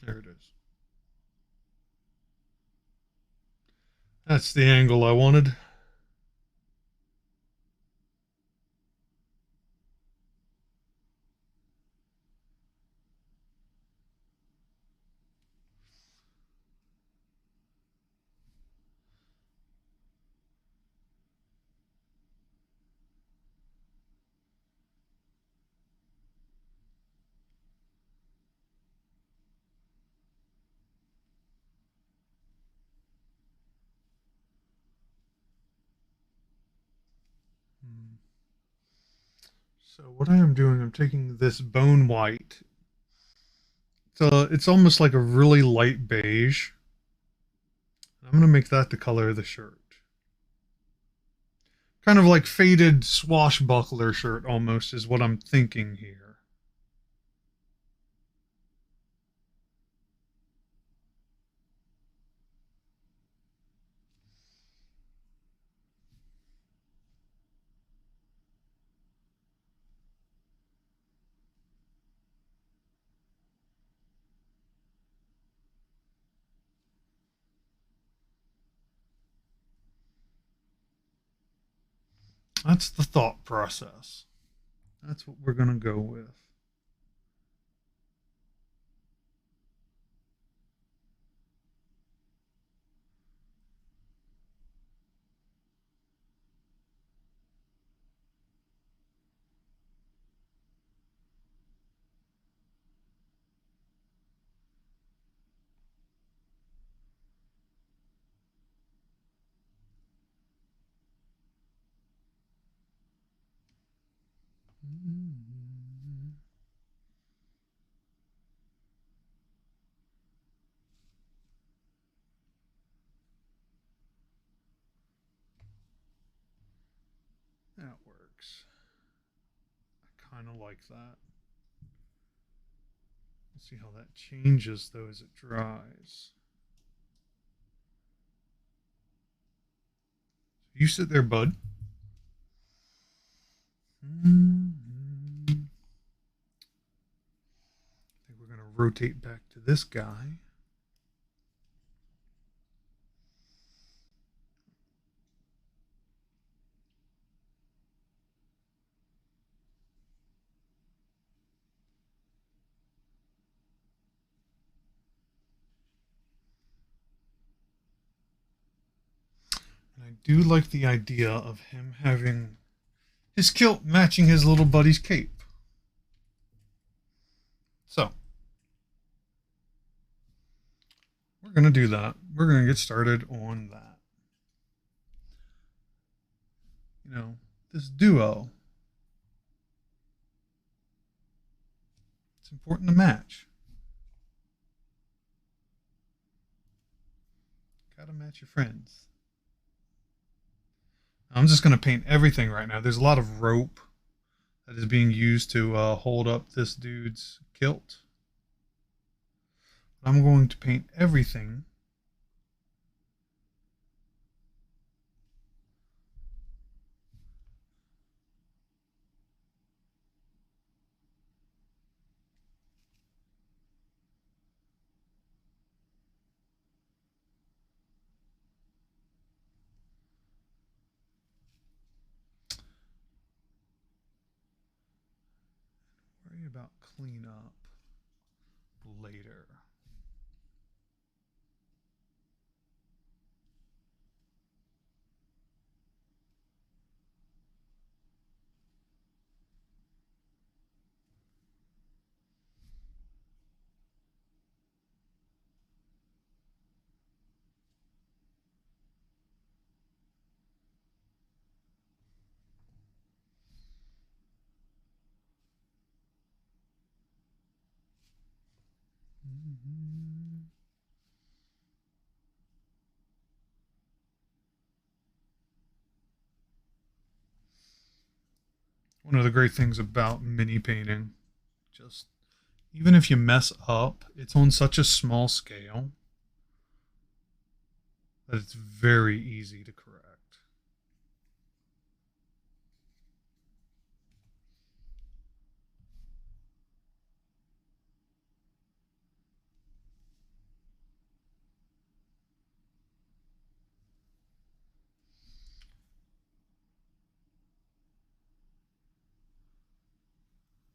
There it is. That's the angle I wanted. So what I am doing, I'm taking this bone white. It's almost like a really light beige. I'm going to make that the color of the shirt. Kind of like faded swashbuckler shirt almost is what I'm thinking here. That's the thought process. That's what we're going to go with. That works. I kind of like that. Let's see how that changes though as it dries. You sit there, bud. I think we're going to rotate back to this guy. And I do like the idea of him having his kilt matching his little buddy's cape. So, we're going to do that. We're going to get started on that. You know, this duo, it's important to match. Gotta match your friends. I'm just going to paint everything right now. There's a lot of rope that is being used to hold up this dude's kilt. I'm going to paint everything. Worry about cleanup later. One of the great things about mini painting, just even if you mess up, it's on such a small scale that it's very easy to correct.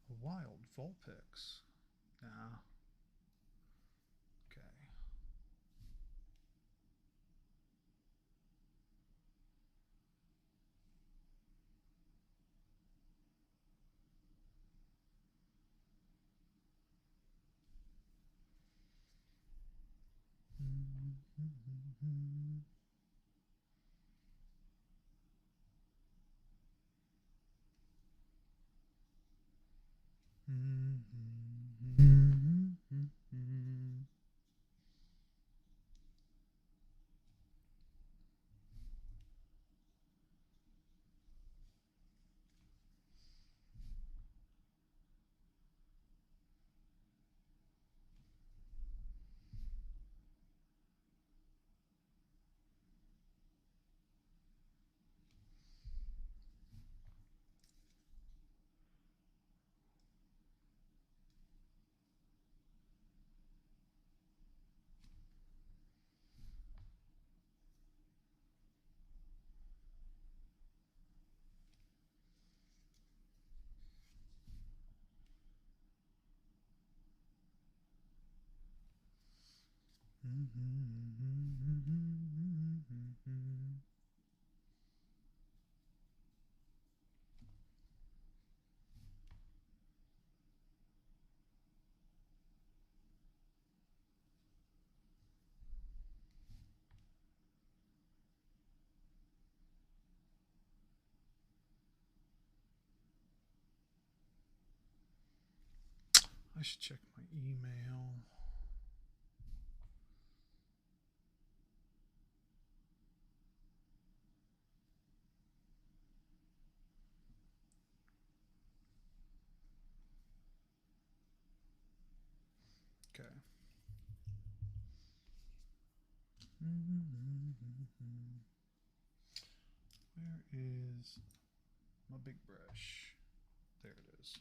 A wild Vulpix. Nah. Okay. I should check my email. Okay. Where is my big brush? There it is.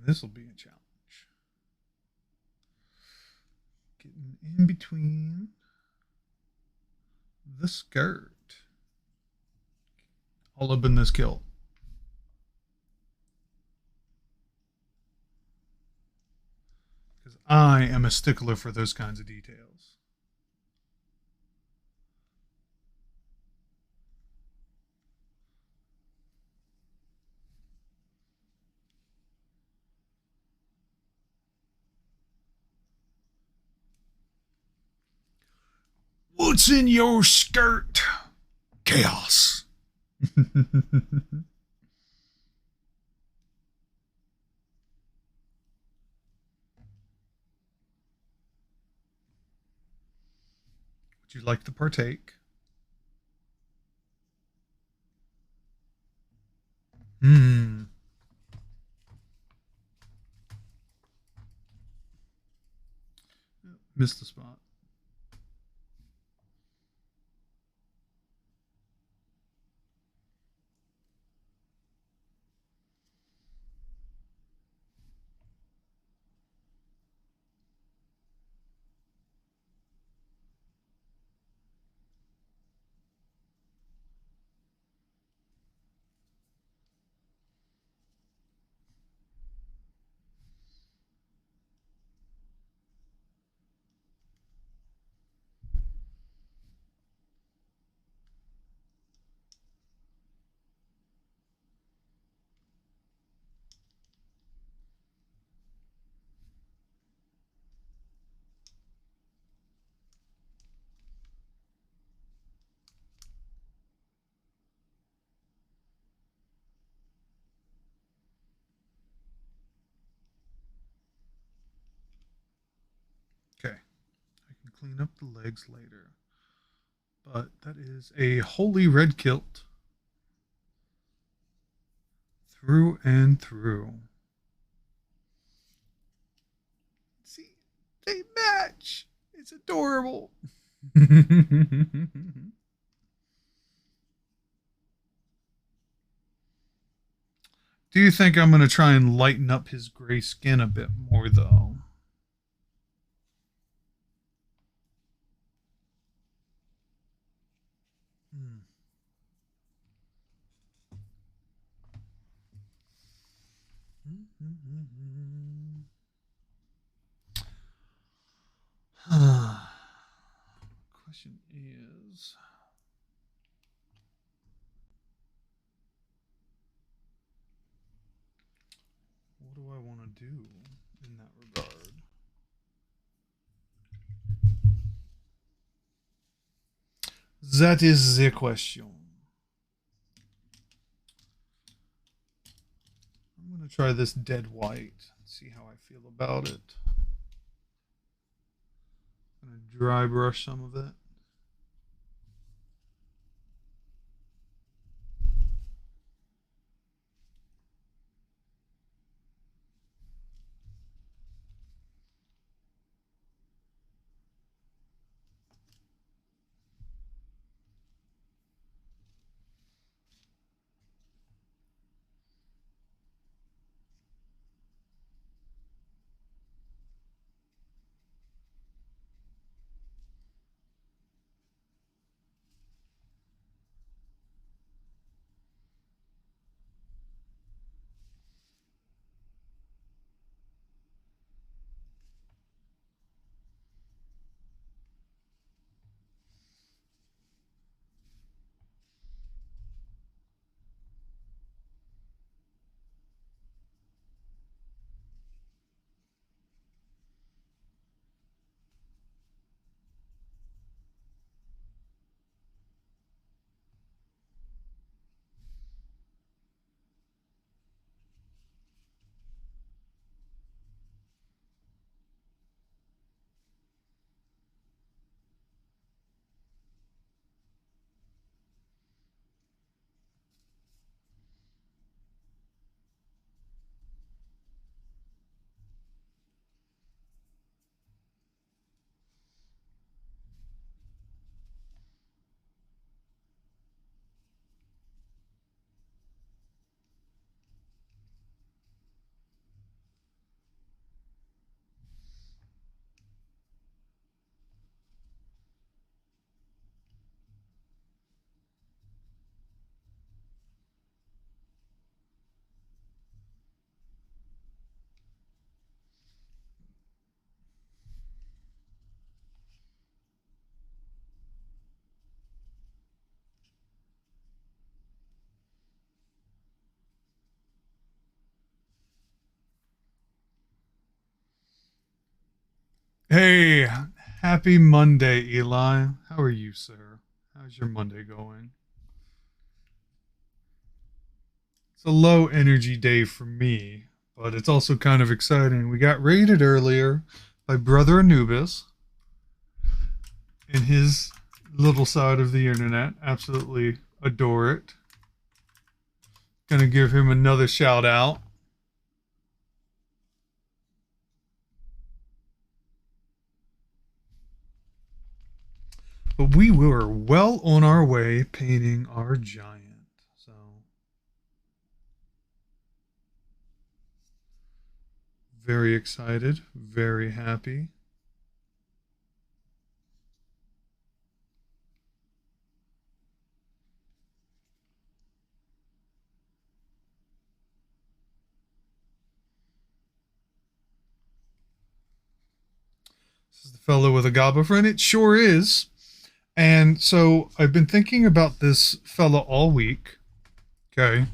This will be a challenge. Getting in between the skirt. All up in this kilt. Because I am a stickler for those kinds of details. What's in your skirt? Chaos. Would you like to partake? Missed the spot. clean up the legs later. But that is a holy red kilt. Through and through. See, they match. It's adorable. Do you think I'm going to try and lighten up his gray skin a bit more, though? Question is, what do I want to do in that regard? That is the question. I'm going to try this dead white, see how I feel about it. I'm going to dry brush some of it. Hey, happy Monday, Eli. How are you, sir? How's your Monday going? It's a low energy day for me, but it's also kind of exciting. We got raided earlier by Brother Anubis in his little side of the internet. Absolutely adore it. Gonna give him another shout out. But we were well on our way painting our giant. So very excited, very happy. This is the fellow with a goblin friend. It sure is. And so I've been thinking about this fella all week. Okay.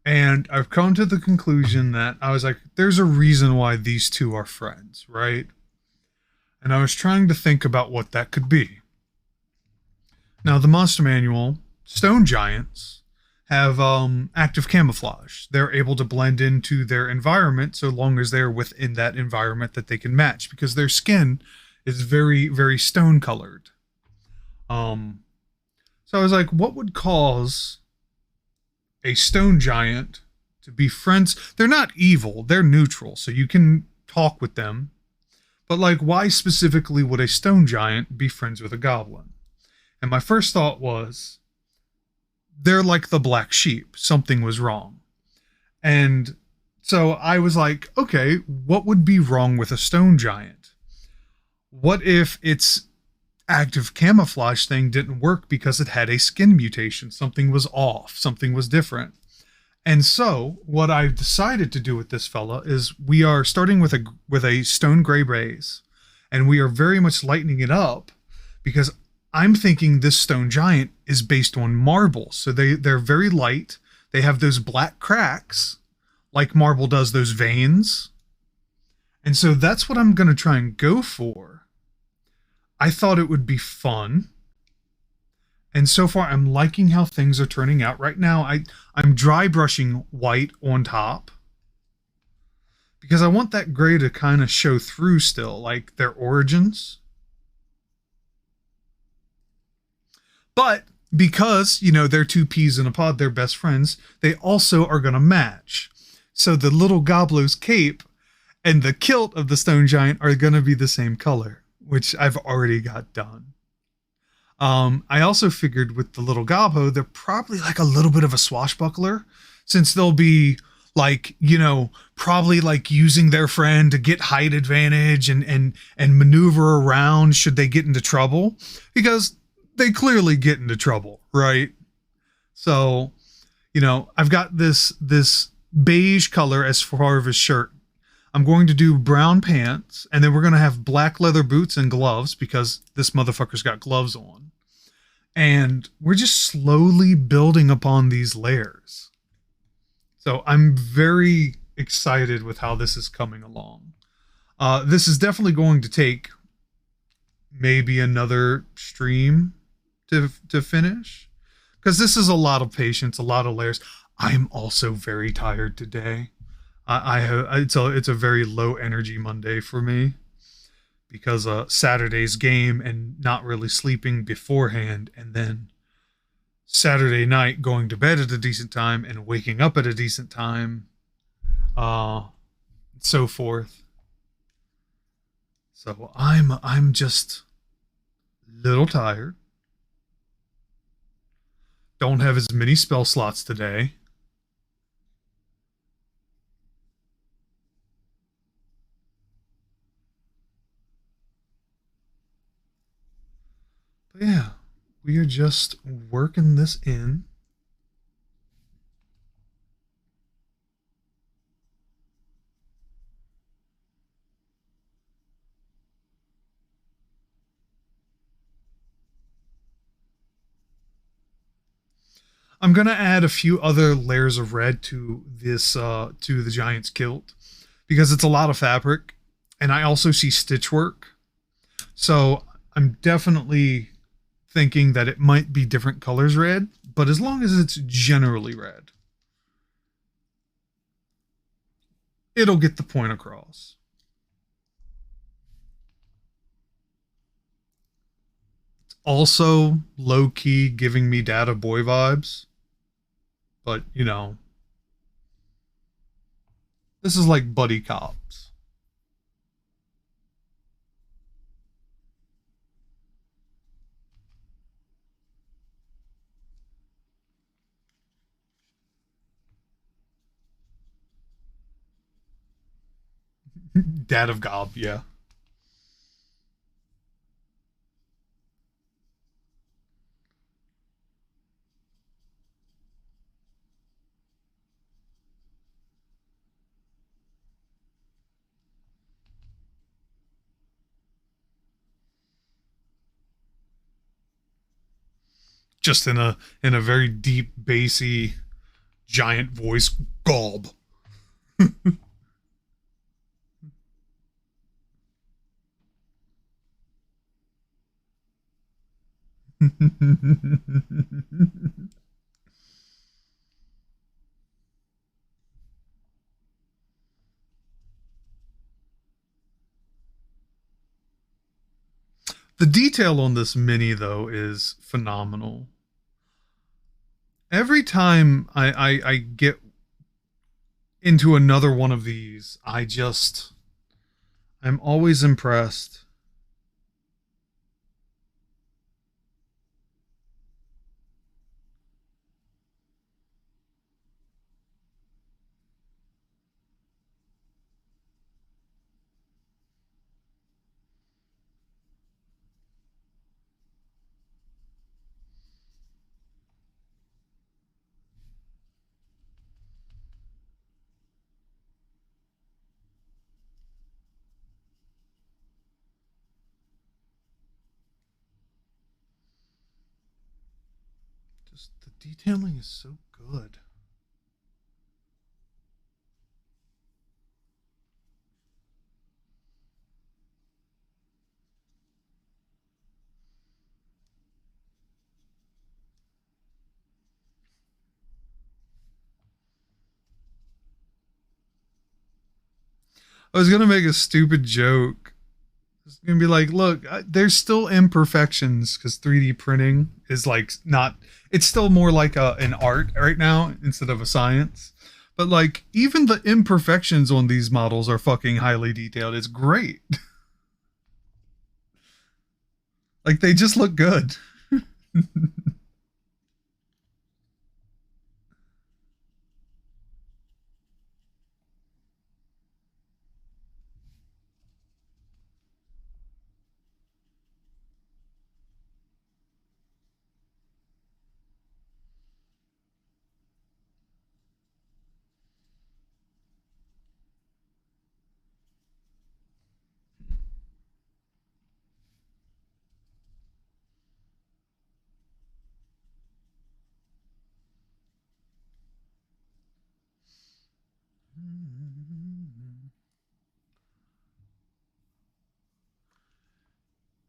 And I've come to the conclusion that I was like, there's a reason why these two are friends, right? And I was trying to think about what that could be. Now, the monster manual, stone giants have active camouflage. They're able to blend into their environment so long as they're within that environment that they can match, because their skin It's very, very stone colored. Um, so I was like, what would cause a stone giant to be friends? They're not evil, they're neutral, so you can talk with them. But like, why specifically would a stone giant be friends with a goblin? And my first thought was, they're like the black sheep. Something was wrong. And so I was like, okay, what would be wrong with a stone giant? What if its active camouflage thing didn't work because it had a skin mutation? Something was off, something was different. And so, what I've decided to do with this fella is we are starting with a stone gray base, and we are very much lightening it up because I'm thinking this stone giant is based on marble. So they're very light. They have those black cracks, like marble does those veins. And so that's what I'm going to try and go for. I thought it would be fun. And so far, I'm liking how things are turning out. Right now, I'm dry brushing white on top because I want that gray to kind of show through still, like their origins. But because, they're two peas in a pod, they're best friends, they also are going to match. So the little Gobbler's cape and the kilt of the stone giant are going to be the same color, which I've already got done. I also figured with the little Gobbo, they're probably like a little bit of a swashbuckler, since they'll be like, probably like using their friend to get height advantage and maneuver around should they get into trouble, because they clearly get into trouble, right? So, I've got this beige color as far as his shirt. I'm going to do brown pants, and then we're going to have black leather boots and gloves because this motherfucker's got gloves on. And we're just slowly building upon these layers. So I'm very excited with how this is coming along. This is definitely going to take maybe another stream to finish, because this is a lot of patience, a lot of layers. I'm also very tired today. It's a very low energy Monday for me because Saturday's game and not really sleeping beforehand, and then Saturday night going to bed at a decent time and waking up at a decent time, so forth. So I'm just a little tired. Don't have as many spell slots today. But yeah, we are just working this in. I'm gonna add a few other layers of red to this to the giant's kilt because it's a lot of fabric, and I also see stitch work. So I'm definitely thinking that it might be different colors red, but as long as it's generally red, it'll get the point across. It's also low key giving me Data Boy vibes, but this is like buddy cops. Dad of Gob, yeah. Just in a very deep, bassy, giant voice, Gob. The detail on this mini though is phenomenal. Every time I get into another one of these, I'm always impressed. Just the detailing is so good. I was gonna make a stupid joke. It's gonna be like, look, there's still imperfections because 3D printing is like not. It's still more like an art right now instead of a science. But like, even the imperfections on these models are fucking highly detailed. It's great. Like they just look good.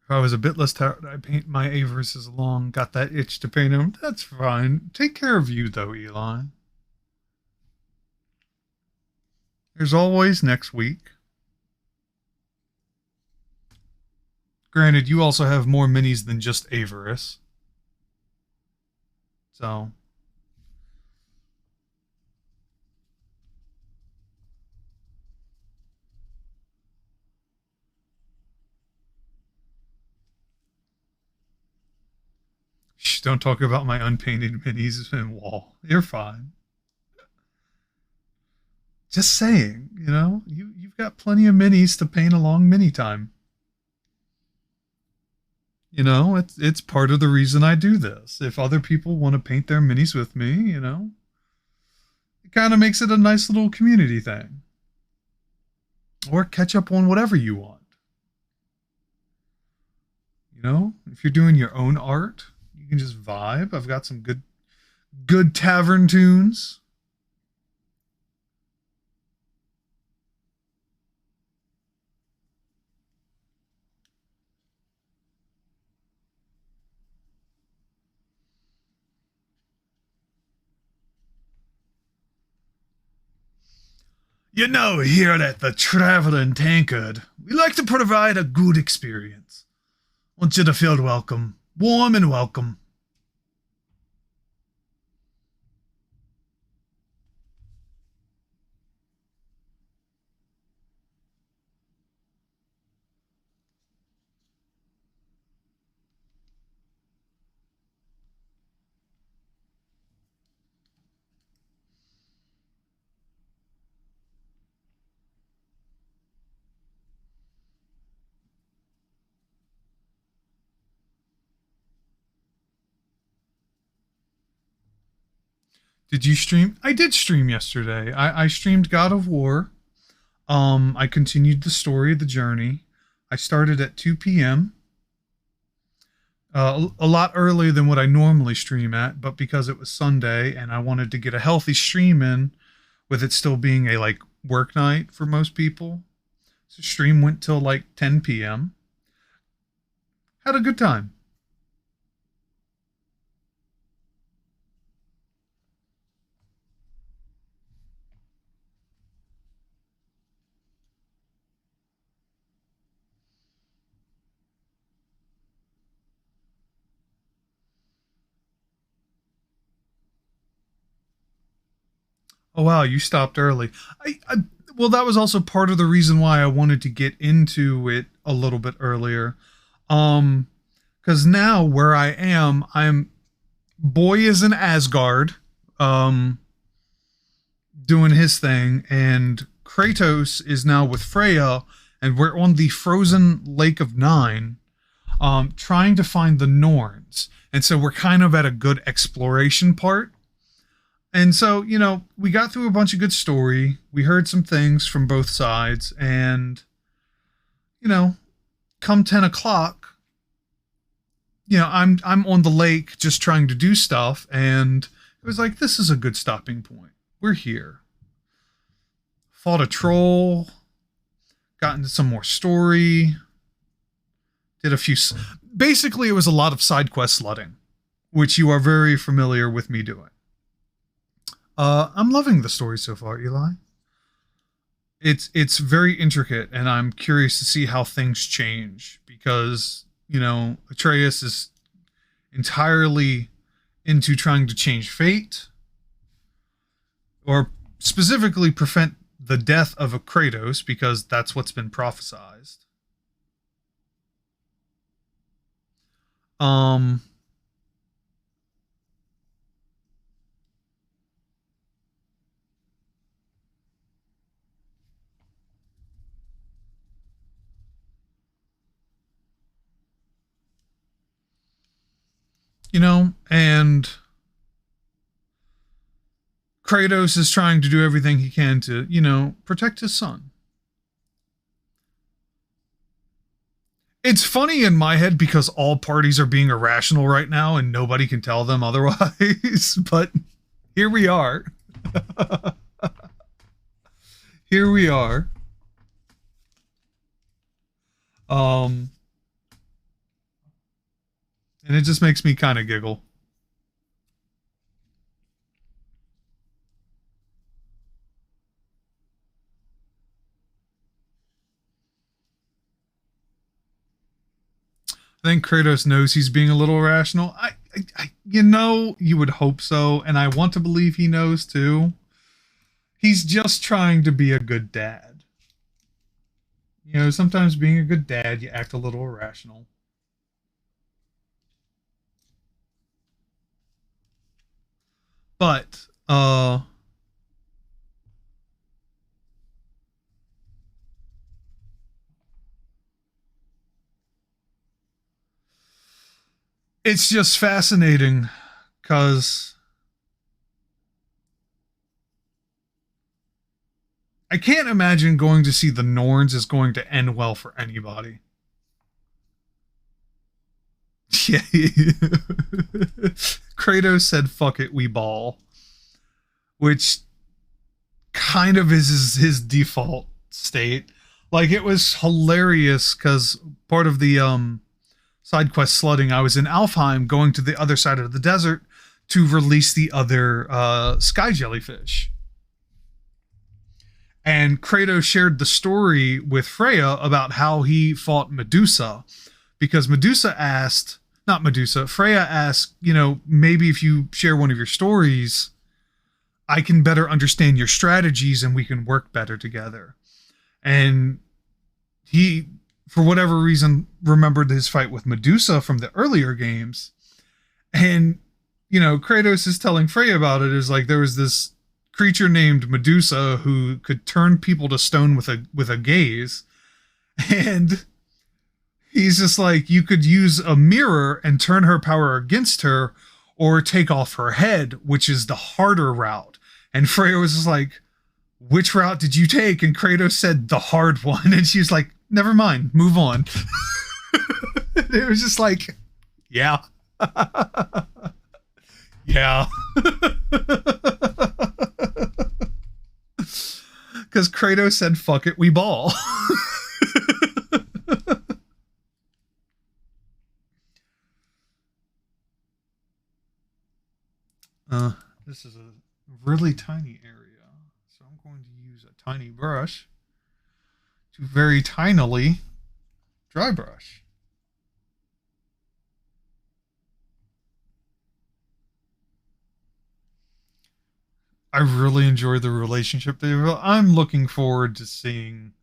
If I was a bit less tired, I paint my Averses along. Got that itch to paint them. That's fine. Take care of you, though, Eli. There's always next week. Granted, you also have more minis than just Averus. So, shh, don't talk about my unpainted minis and wall. You're fine. Just saying, you've got plenty of minis to paint along mini time. It's part of the reason I do this. If other people want to paint their minis with me, it kind of makes it a nice little community thing. Or catch up on whatever you want. If you're doing your own art, you can just vibe. I've got some good tavern tunes. Here at the Traveling Tankard, we like to provide a good experience. Want you to feel welcome, warm and welcome. Did you stream? I did stream yesterday. I streamed God of War. I continued the story of the journey. I started at 2 p.m. A lot earlier than what I normally stream at, but because it was Sunday and I wanted to get a healthy stream in, with it still being a like work night for most people, so stream went till like 10 p.m. Had a good time. Oh wow, you stopped early. I well, that was also part of the reason why I wanted to get into it a little bit earlier. Um, because now where I am, I'm boy is in Asgard, um, doing his thing, and Kratos is now with Freya, and we're on the frozen Lake of Nine, trying to find the Norns. And so we're kind of at a good exploration part. And so, we got through a bunch of good story. We heard some things from both sides, and you know, come 10 o'clock, I'm on the lake just trying to do stuff, and it was like, this is a good stopping point. We're here. Fought a troll, got into some more story, did a few. Basically, it was a lot of side quest slutting, which you are very familiar with me doing. I'm loving the story so far, Eli. It's very intricate, and I'm curious to see how things change because Atreus is entirely into trying to change fate, or specifically prevent the death of a Kratos because that's what's been prophesized. Um, and Kratos is trying to do everything he can to, protect his son. It's funny in my head because all parties are being irrational right now and nobody can tell them otherwise, but here we are. Here we are. And it just makes me kind of giggle. I think Kratos knows he's being a little irrational. You would hope so, and I want to believe he knows too. He's just trying to be a good dad. Sometimes being a good dad, you act a little irrational. But, it's just fascinating because I can't imagine going to see the Norns is going to end well for anybody. Yeah. Kratos said, fuck it, we ball. Which kind of is his default state. Like, it was hilarious because part of the side quest slutting, I was in Alfheim going to the other side of the desert to release the other sky jellyfish. And Kratos shared the story with Freya about how he fought Medusa, because Freya asked, maybe if you share one of your stories, I can better understand your strategies and we can work better together. And he, for whatever reason, remembered his fight with Medusa from the earlier games. And, Kratos is telling Freya about it, is like, there was this creature named Medusa who could turn people to stone with a gaze. And he's just like, you could use a mirror and turn her power against her, or take off her head, which is the harder route. And Freya was just like, which route did you take? And Kratos said, the hard one. And she was like, never mind, move on. It was just like, yeah. Yeah. Because Kratos said, fuck it, we ball. This is a really tiny area, so I'm going to use a tiny brush to very tinily dry brush. I really enjoy the relationship there. I'm looking forward to seeing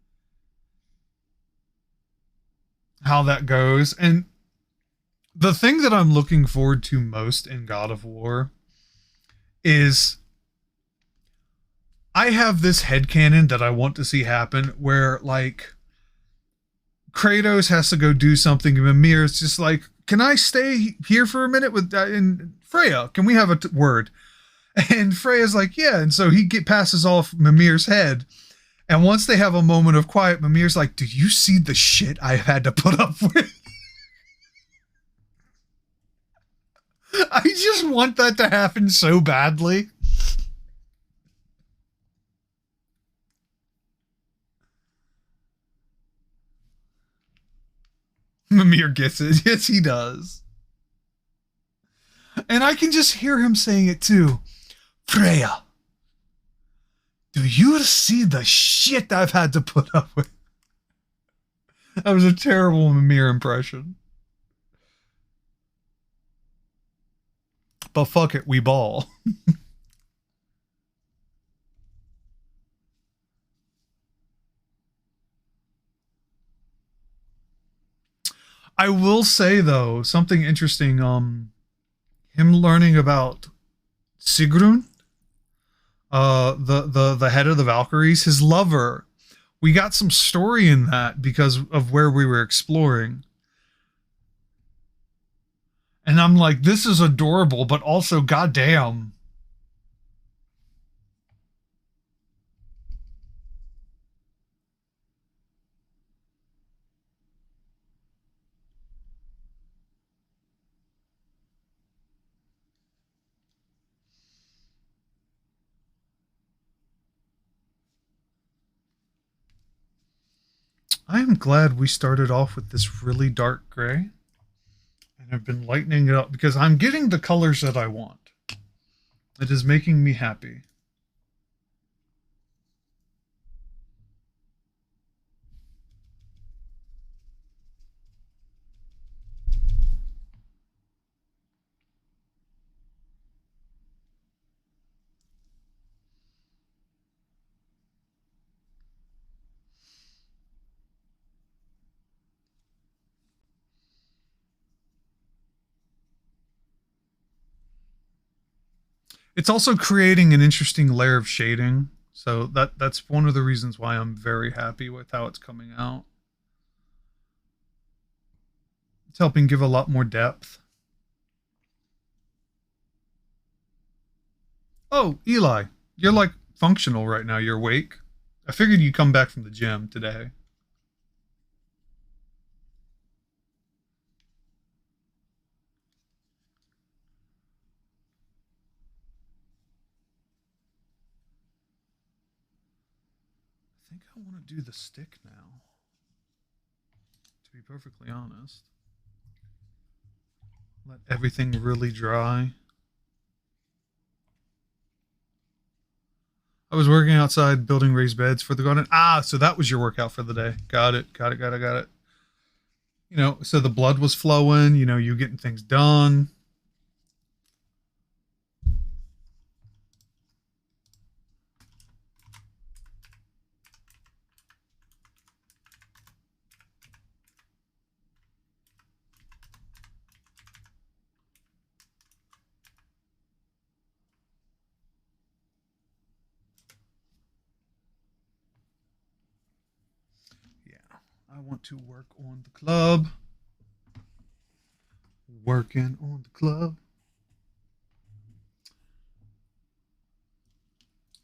how that goes. And the thing that I'm looking forward to most in God of War is I have this headcanon that I want to see happen where, like, Kratos has to go do something, and Mimir's just like, "Can I stay here for a minute with and Freya? Can we have a word?" And Freya's like, "Yeah." And so passes off Mimir's head. And once they have a moment of quiet, Mimir's like, "Do you see the shit I've had to put up with?" I just want that to happen so badly. Mimir gets it. Yes, he does. And I can just hear him saying it too. "Freya, do you see the shit I've had to put up with?" That was a terrible Mimir impression. But fuck it, we ball. I will say though, something interesting, him learning about Sigrun, the head of the Valkyries, his lover. We got some story in that because of where we were exploring. And I'm like, this is adorable, but also goddamn. I am glad we started off with this really dark gray and have been lightening it up because I'm getting the colors that I want. It is making me happy. It's also creating an interesting layer of shading. So that's one of the reasons why I'm very happy with how it's coming out. It's helping give a lot more depth. Oh, Eli, you're like functional right now. You're awake. I figured you'd come back from the gym today. I think I want to do the stick now, to be perfectly honest. Let everything really dry. I was working outside building raised beds for the garden. Ah, so that was your workout for the day. Got it. Got it. Got it. Got it. So the blood was flowing, you getting things done. Yeah. I want to work on the club. Working on the club.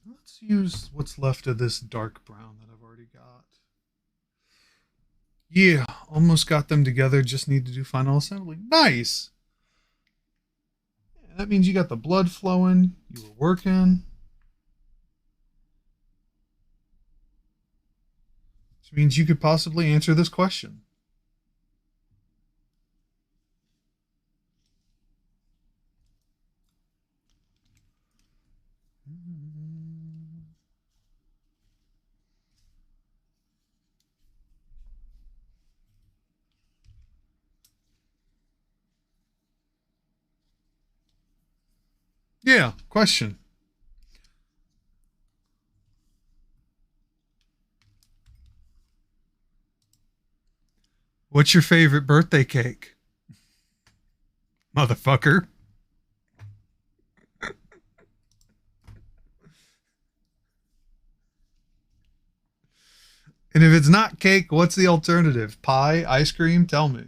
Let's use what's left of this dark brown that I've already got. Yeah, almost got them together. Just need to do final assembly. Nice. Yeah, that means you got the blood flowing. You were working. Which means you could possibly answer this question. Yeah, question. What's your favorite birthday cake? Motherfucker. And if it's not cake, what's the alternative? Pie? Ice cream? Tell me.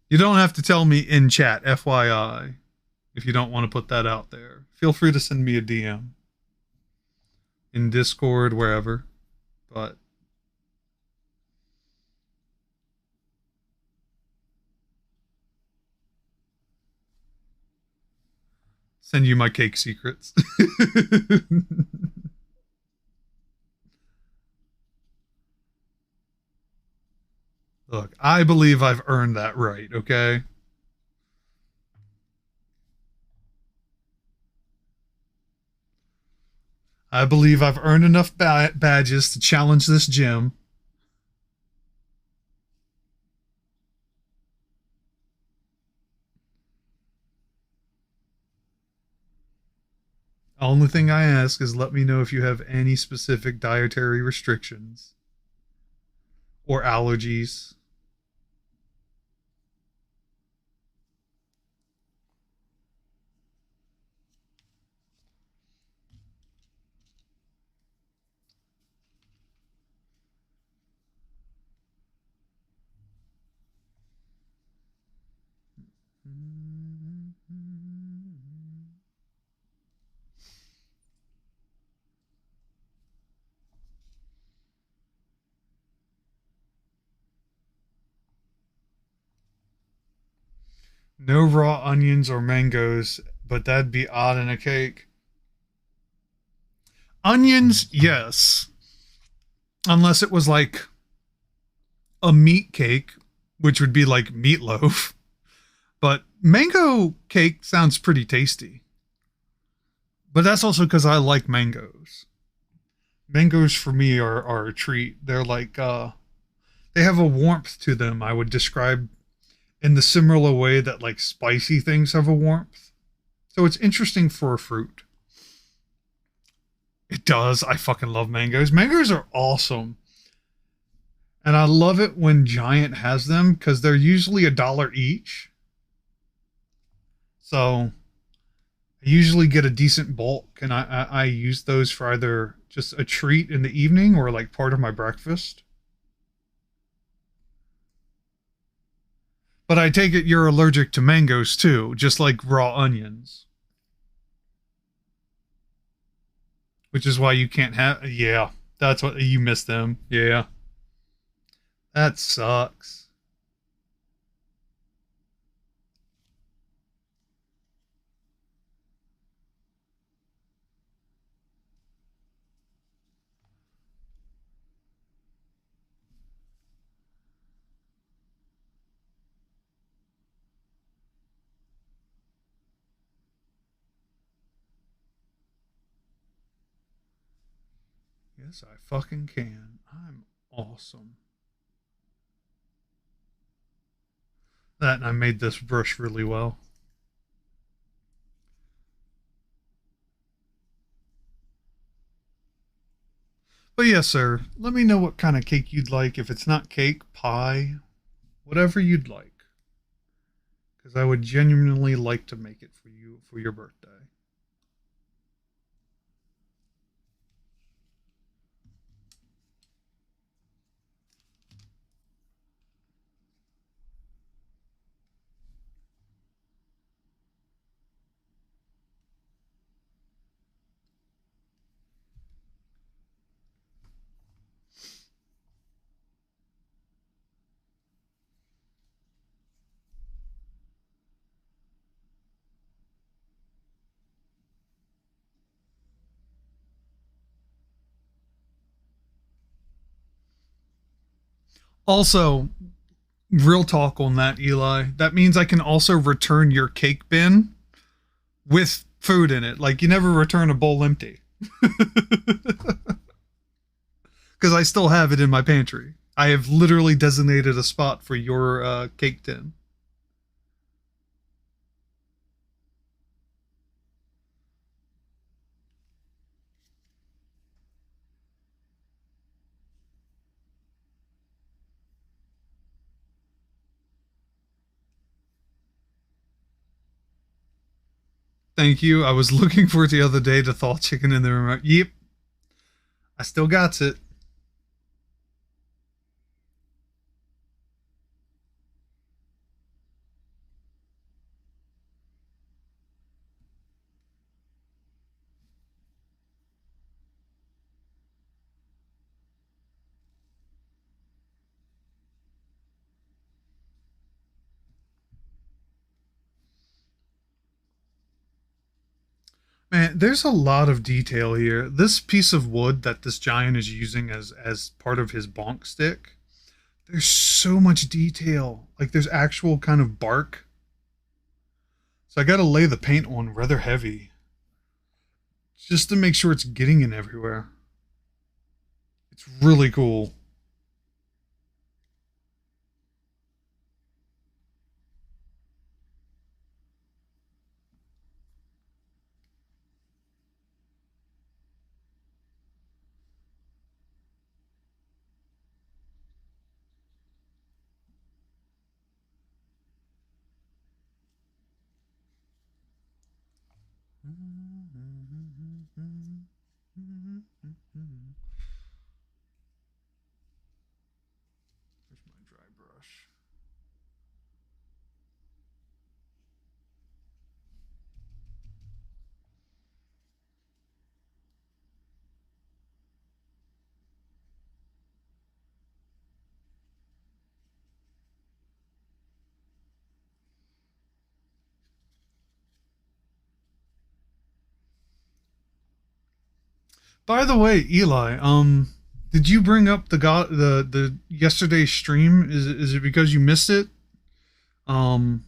You don't have to tell me in chat, FYI, if you don't want to put that out there. Feel free to send me a DM in Discord, wherever. But send you my cake secrets. Look, I believe I've earned that right, okay? I believe I've earned enough badges to challenge this gym. Only thing I ask is let me know if you have any specific dietary restrictions or allergies. No raw onions or mangoes, but that'd be odd in a cake. Onions, yes. Unless it was like a meat cake, which would be like meatloaf. But mango cake sounds pretty tasty. But that's also because I like mangoes. Mangoes for me are a treat. They're like, they have a warmth to them I would describe in the similar way that like spicy things have a warmth. So it's interesting for a fruit. It does. I fucking love mangoes. Mangoes are awesome. And I love it when Giant has them because they're usually $1 each. So I usually get a decent bulk, and I use those for either just a treat in the evening or like part of my breakfast. But I take it you're allergic to mangoes too, just like raw onions. Which is why you can't have. Yeah, that's what you miss them. Yeah. That sucks. Yes, I fucking can. I'm awesome. That and I made this brush really well. But yes, sir, let me know what kind of cake you'd like. If it's not cake, pie, whatever you'd like. Because I would genuinely like to make it for you for your birthday. Also, real talk on that, Eli. That means I can also return your cake bin with food in it. Like you never return a bowl empty. because I still have it in my pantry. I have literally designated a spot for your cake tin. Thank you. I was looking for it the other day to thaw chicken in the remote. Yep, I still got it. Man, there's a lot of detail here. This piece of wood that this giant is using as part of his bonk stick, there's so much detail. Like there's actual kind of bark. So I got to lay the paint on rather heavy just to make sure it's getting in everywhere. It's really cool. There's my dry brush. By the way, Eli, did you bring up the yesterday's stream? Is it because you missed it? Um,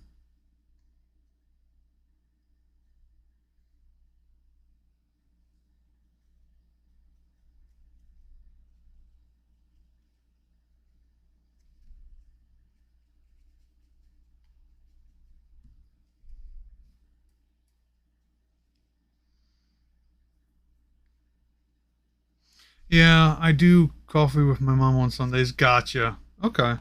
yeah, I do coffee with my mom on Sundays. Gotcha. Okay.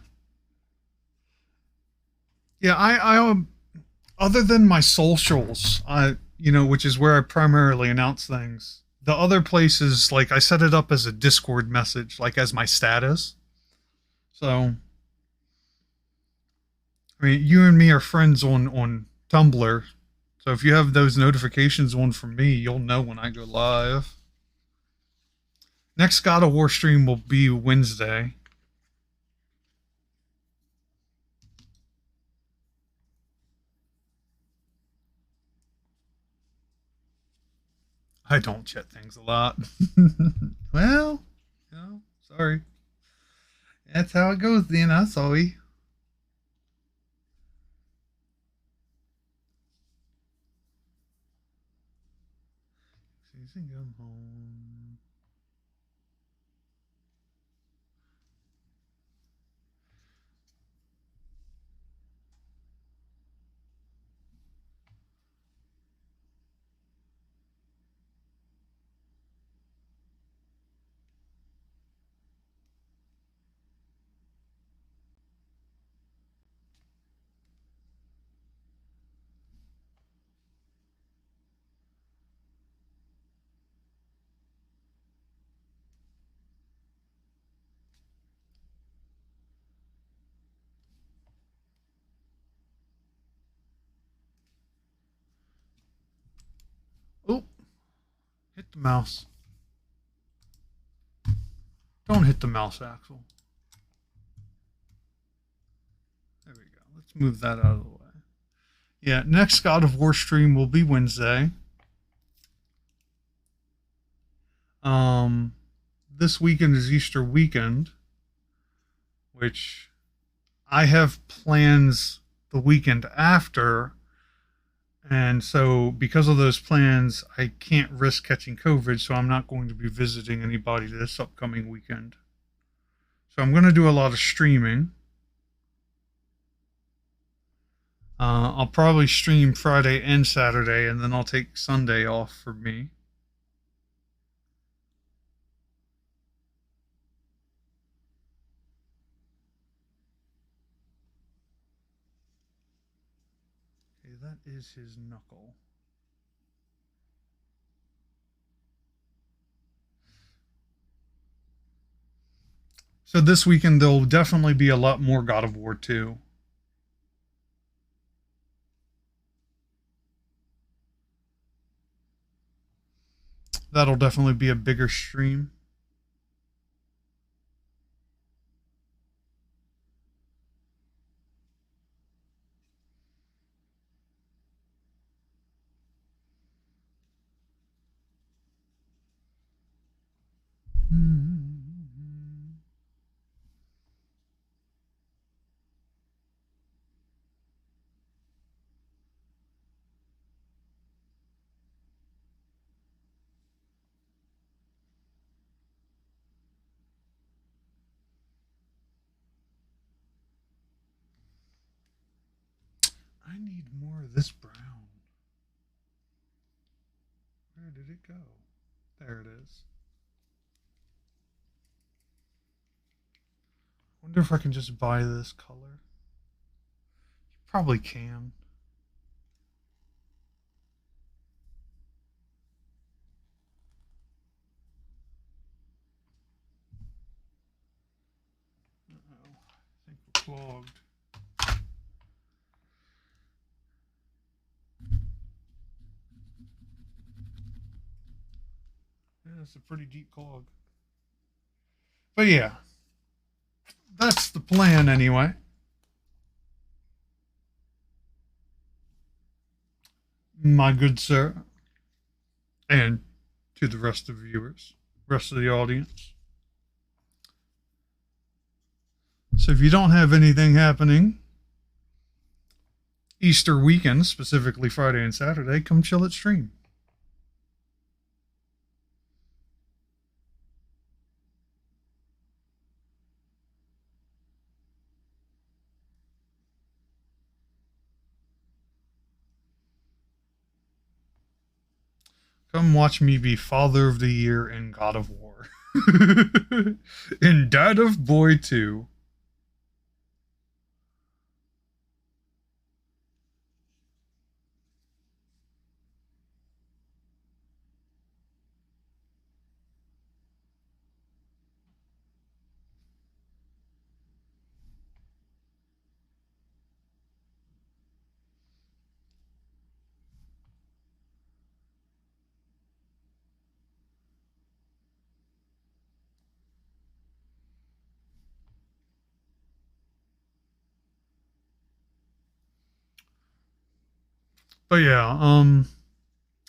Yeah, other than my socials, which is where I primarily announce things. The other places, like I set it up as a Discord message, like as my status. So, I mean, you and me are friends on Tumblr. So if you have those notifications on from me, you'll know when I go live. Next God of War stream will be Wednesday. I don't check things a lot. Well, sorry. That's how it goes then, sorry. Come home. Oh, hit the mouse. Don't hit the mouse, Axel. There we go. Let's move that out of the way. Yeah, next God of War stream will be Wednesday. This weekend is Easter weekend, which I have plans the weekend after, And so, because of those plans, I can't risk catching COVID, so I'm not going to be visiting anybody this upcoming weekend. So, I'm going to do a lot of streaming. I'll probably stream Friday and Saturday, and then I'll take Sunday off for me. Okay, that is his knuckle. So this weekend there'll definitely be a lot more God of War 2. That'll definitely be a bigger stream. I need more of this brown. Where did it go? There it is. I wonder if I can just buy this color. Probably can. Uh-oh. I think we're clogged. Yeah, it's a pretty deep clog. But yeah, that's the plan anyway. My good sir. And to the rest of the viewers, rest of the audience. So if you don't have anything happening Easter weekend, specifically Friday and Saturday, come chill at stream. Come watch me be Father of the Year in God of War. In Dad of Boy 2. But yeah,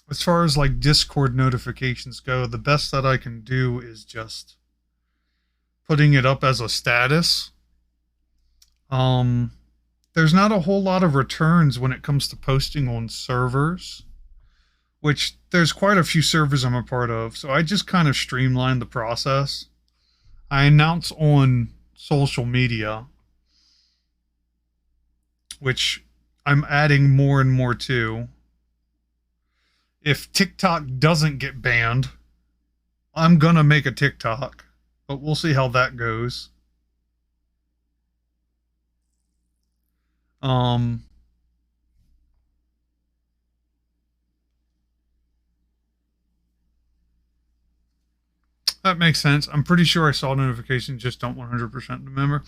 as far as like Discord notifications go, the best that I can do is just putting it up as a status. Um, there's not a whole lot of returns when it comes to posting on servers, which there's quite a few servers I'm a part of. So I just kind of streamlined the process. I announce on social media, which I'm adding more and more to. If TikTok doesn't get banned, I'm gonna make a TikTok, but we'll see how that goes. Um, that makes sense. I'm pretty sure I saw notifications, just don't 100% remember.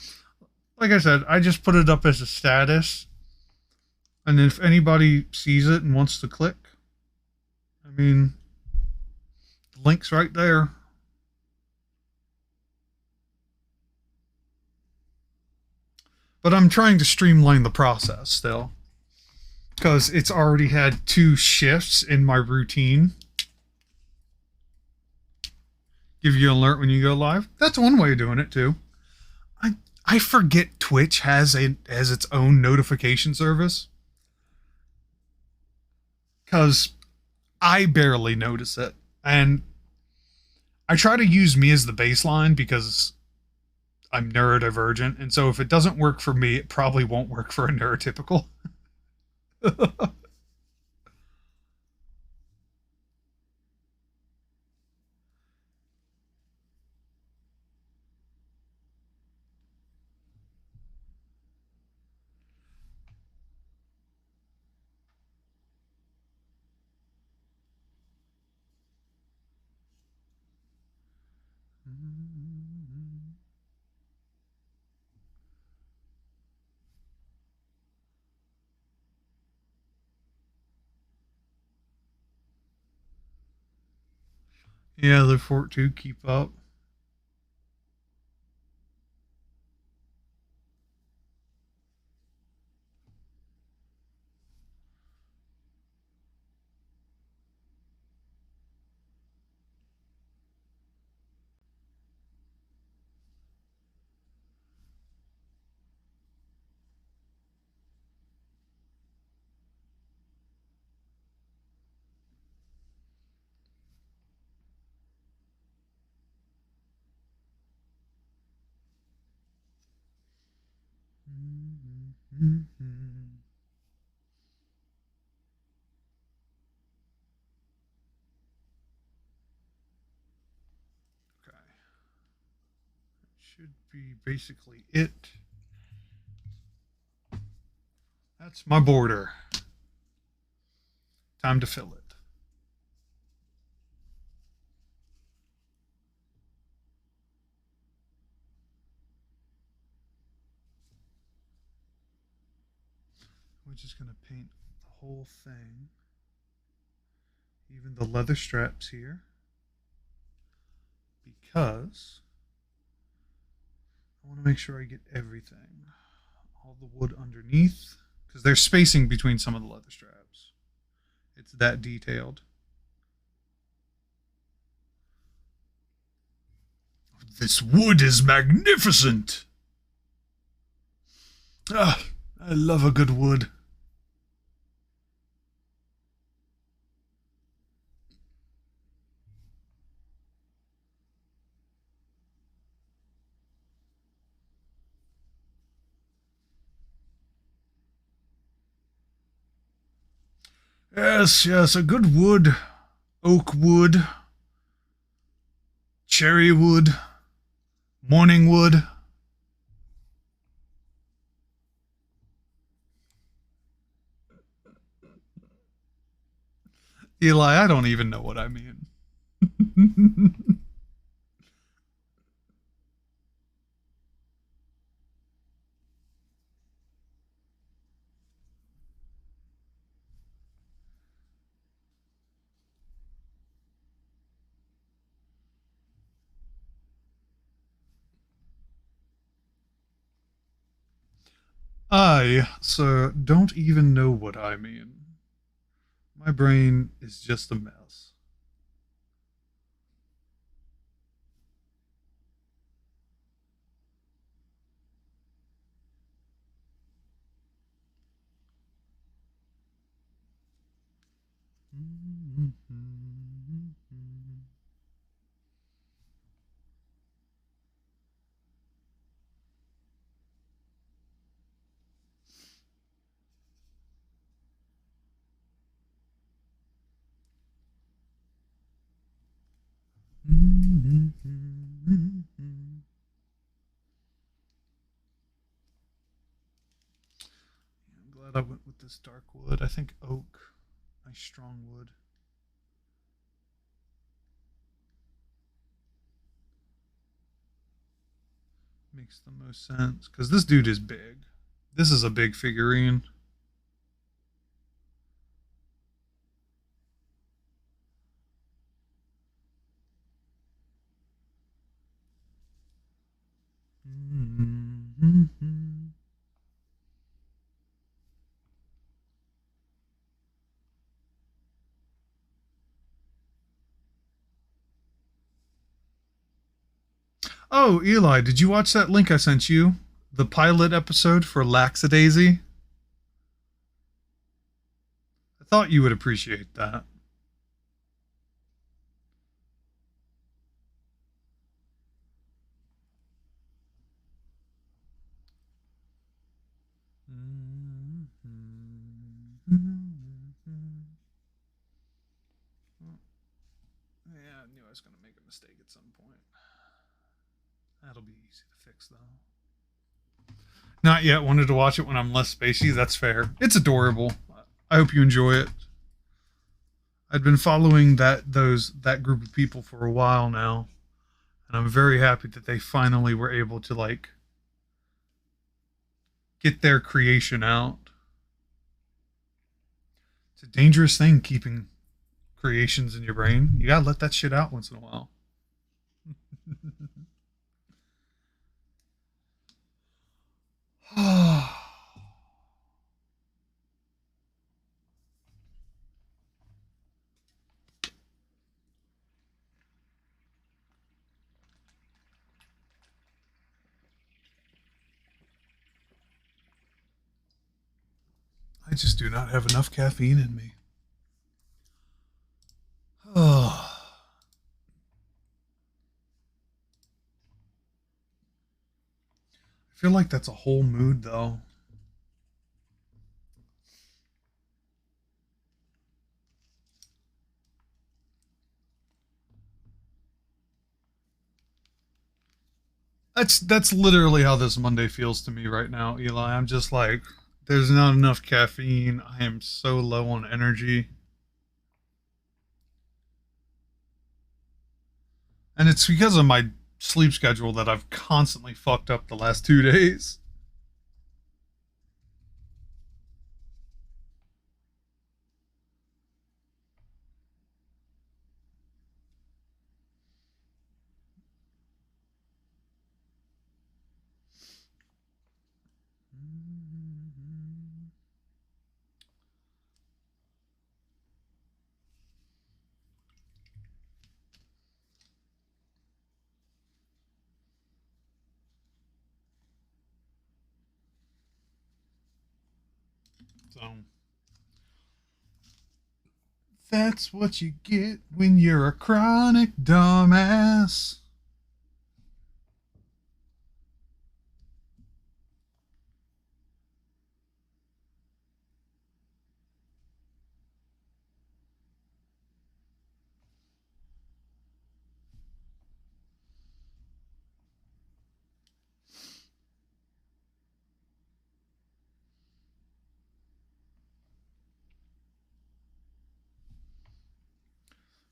Like I said, I just put it up as a status, and if anybody sees it and wants to click, I mean, the link's right there. But I'm trying to streamline the process still, because it's already had 2 shifts in my routine. Give you an alert when you go live. That's one way of doing it too. I forget Twitch has its own notification service. because I barely notice it. And I try to use me as the baseline because I'm neurodivergent. And so if it doesn't work for me, it probably won't work for a neurotypical. Yeah, the fort to keep up. Okay. Should be basically it. That's my border. Time to fill it. We're just going to paint the whole thing. Even the leather straps here. Because I want to make sure I get everything. All the wood underneath. Because there's spacing between some of the leather straps. It's that detailed. This wood is magnificent! Ah, I love a good wood. Yes, yes, a good wood. Oak wood. Cherry wood. Morning wood. Eli, I don't even know what I mean. I, sir, don't even know what I mean. My brain is just a mess. I'm glad I went with this dark wood. I think oak, nice strong wood. Makes the most sense because this dude is big. This is a big figurine. Oh, Eli, did you watch that link I sent you? The pilot episode for Laxadaisy? thought you would appreciate that. Yeah, I knew I was going to make a mistake at some point. That'll be easy to fix, though. Not yet. Wanted to watch it when I'm less spacey. That's fair. It's adorable. I hope you enjoy it. I'd been following that group of people for a while now, and I'm very happy that they finally were able to like get their creation out. It's a dangerous thing keeping creations in your brain. You gotta let that shit out once in a while. I just do not have enough caffeine in me. Oh. I feel like that's a whole mood, though. That's literally how this Monday feels to me right now, Eli. I'm just like, there's not enough caffeine. I am so low on energy. And it's because of my sleep schedule that I've constantly fucked up the last 2 days. So that's what you get when you're a chronic dumbass.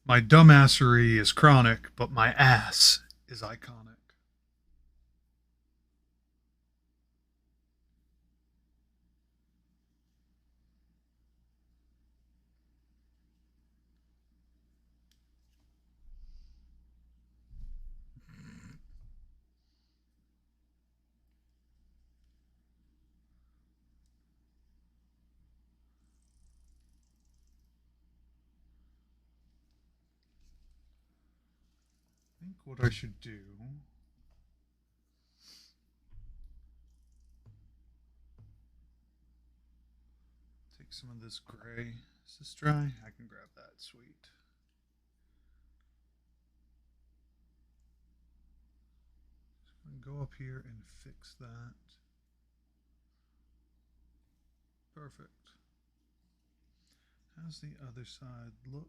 My dumbassery is chronic, but my ass is iconic. I think what I should do. Take some of this gray. Is this dry? I can grab that. Sweet. Go up here and fix that. Perfect. How's the other side look?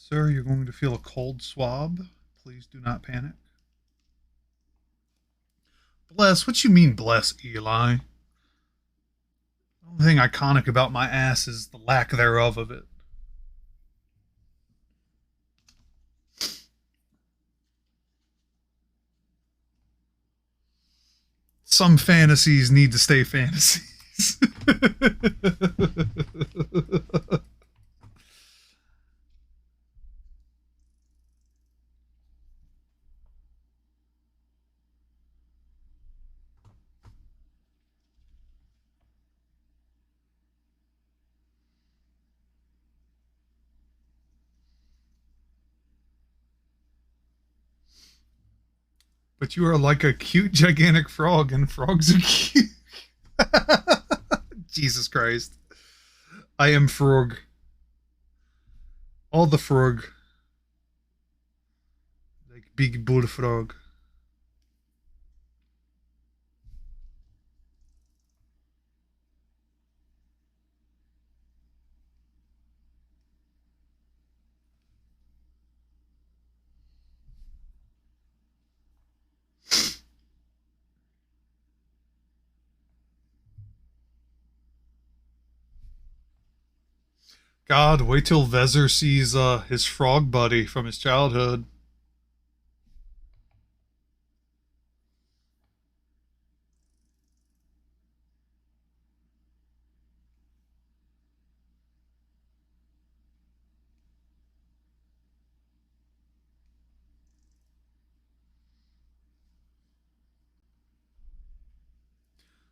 Sir, you're going to feel a cold swab. Please do not panic. Bless? What you mean bless, Eli? The only thing iconic about my ass is the lack thereof of it. Some fantasies need to stay fantasies. But you are like a cute, gigantic frog, and frogs are cute. Jesus Christ. I am frog. All the frog. Like big bullfrog. God, wait till Vezir sees his frog buddy from his childhood.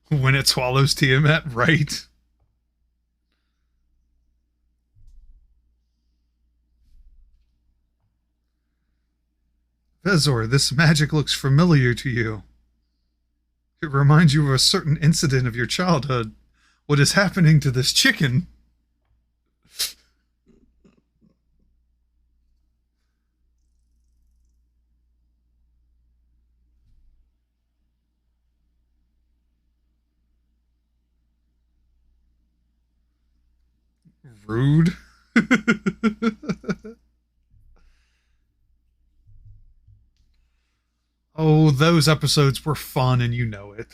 When it swallows Tiamat, right? Vezor, this magic looks familiar to you. It reminds you of a certain incident of your childhood. What is happening to this chicken? Rude. Oh, those episodes were fun and you know it.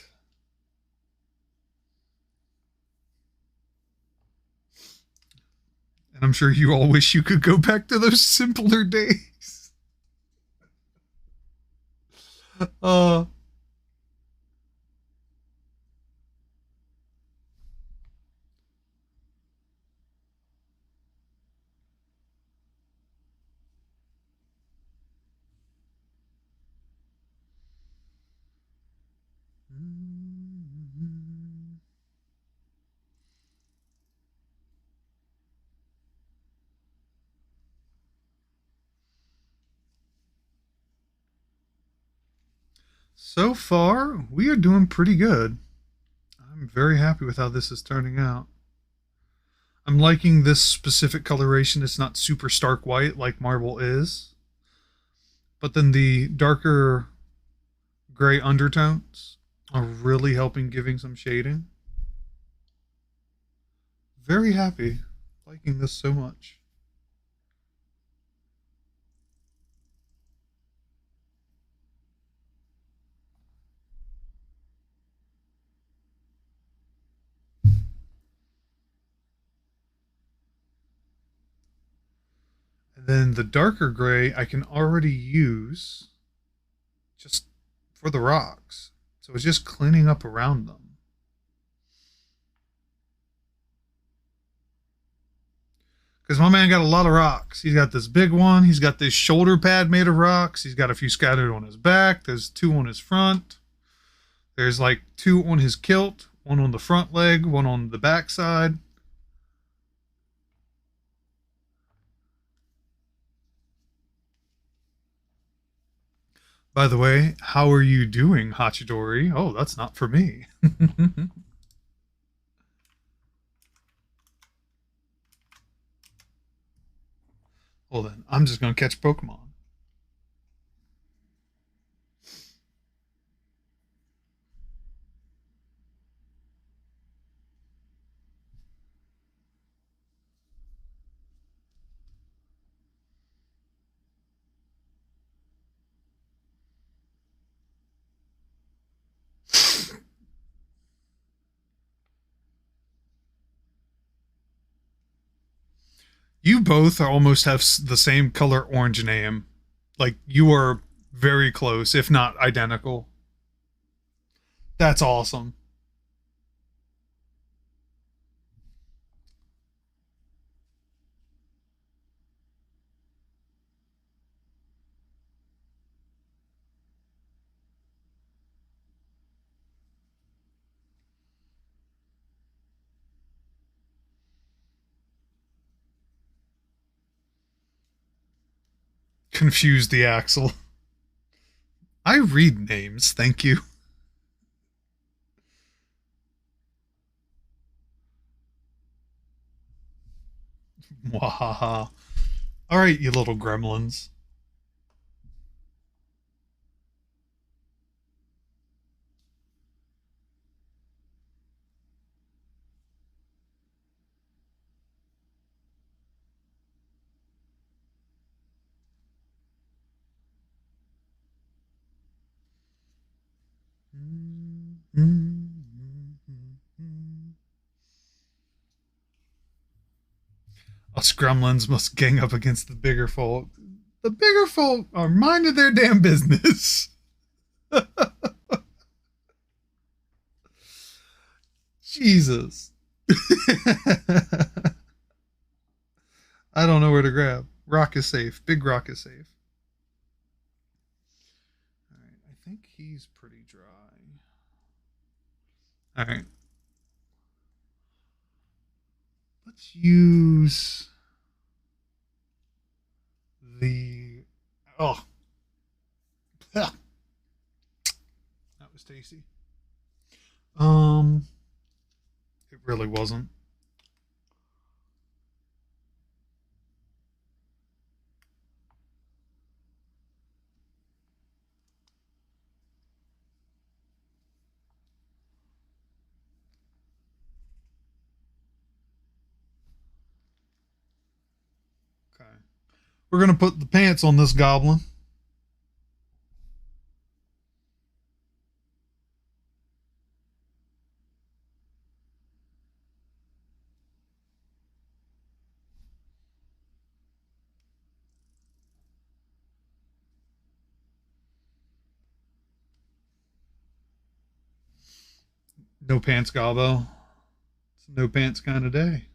And I'm sure you all wish you could go back to those simpler days. Uh So far, we are doing pretty good. I'm very happy with how this is turning out. I'm liking this specific coloration. It's not super stark white like marble is, but then the darker gray undertones are really helping giving some shading. Very happy. Liking this so much. And then the darker gray I can already use just for the rocks. So it's just cleaning up around them. Because my man got a lot of rocks. He's got this big one. He's got this shoulder pad made of rocks. He's got a few scattered on his back. There's two on his front. There's like two on his kilt, one on the front leg, one on the back side. By the way, how are you doing, Hachidori? Oh, that's not for me. Well then, I'm just gonna catch Pokemon. You both are almost have the same color orange name. Like you are very close, if not identical. That's awesome. Confuse the Axle. I read names, thank you. Wahaha. All right, you little gremlins. Us gremlins must gang up against the bigger folk. The bigger folk are minding their damn business. Jesus. I don't know where to grab. Rock is safe. Big Rock is safe. All right, I think he's pretty dry. All right. Let's use the. Oh, that was tasty. Um, it really wasn't. Okay. We're gonna put the pants on this goblin. No pants, Gobbo. It's a no pants kind of day.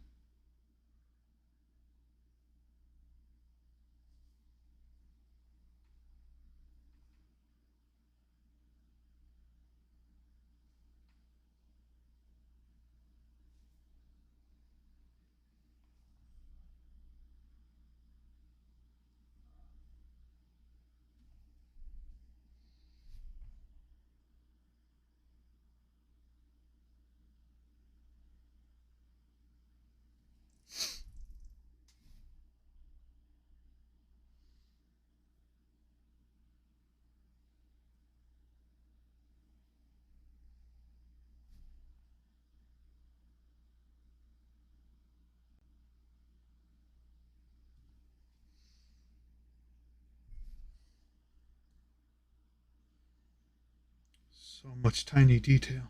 So much tiny detail.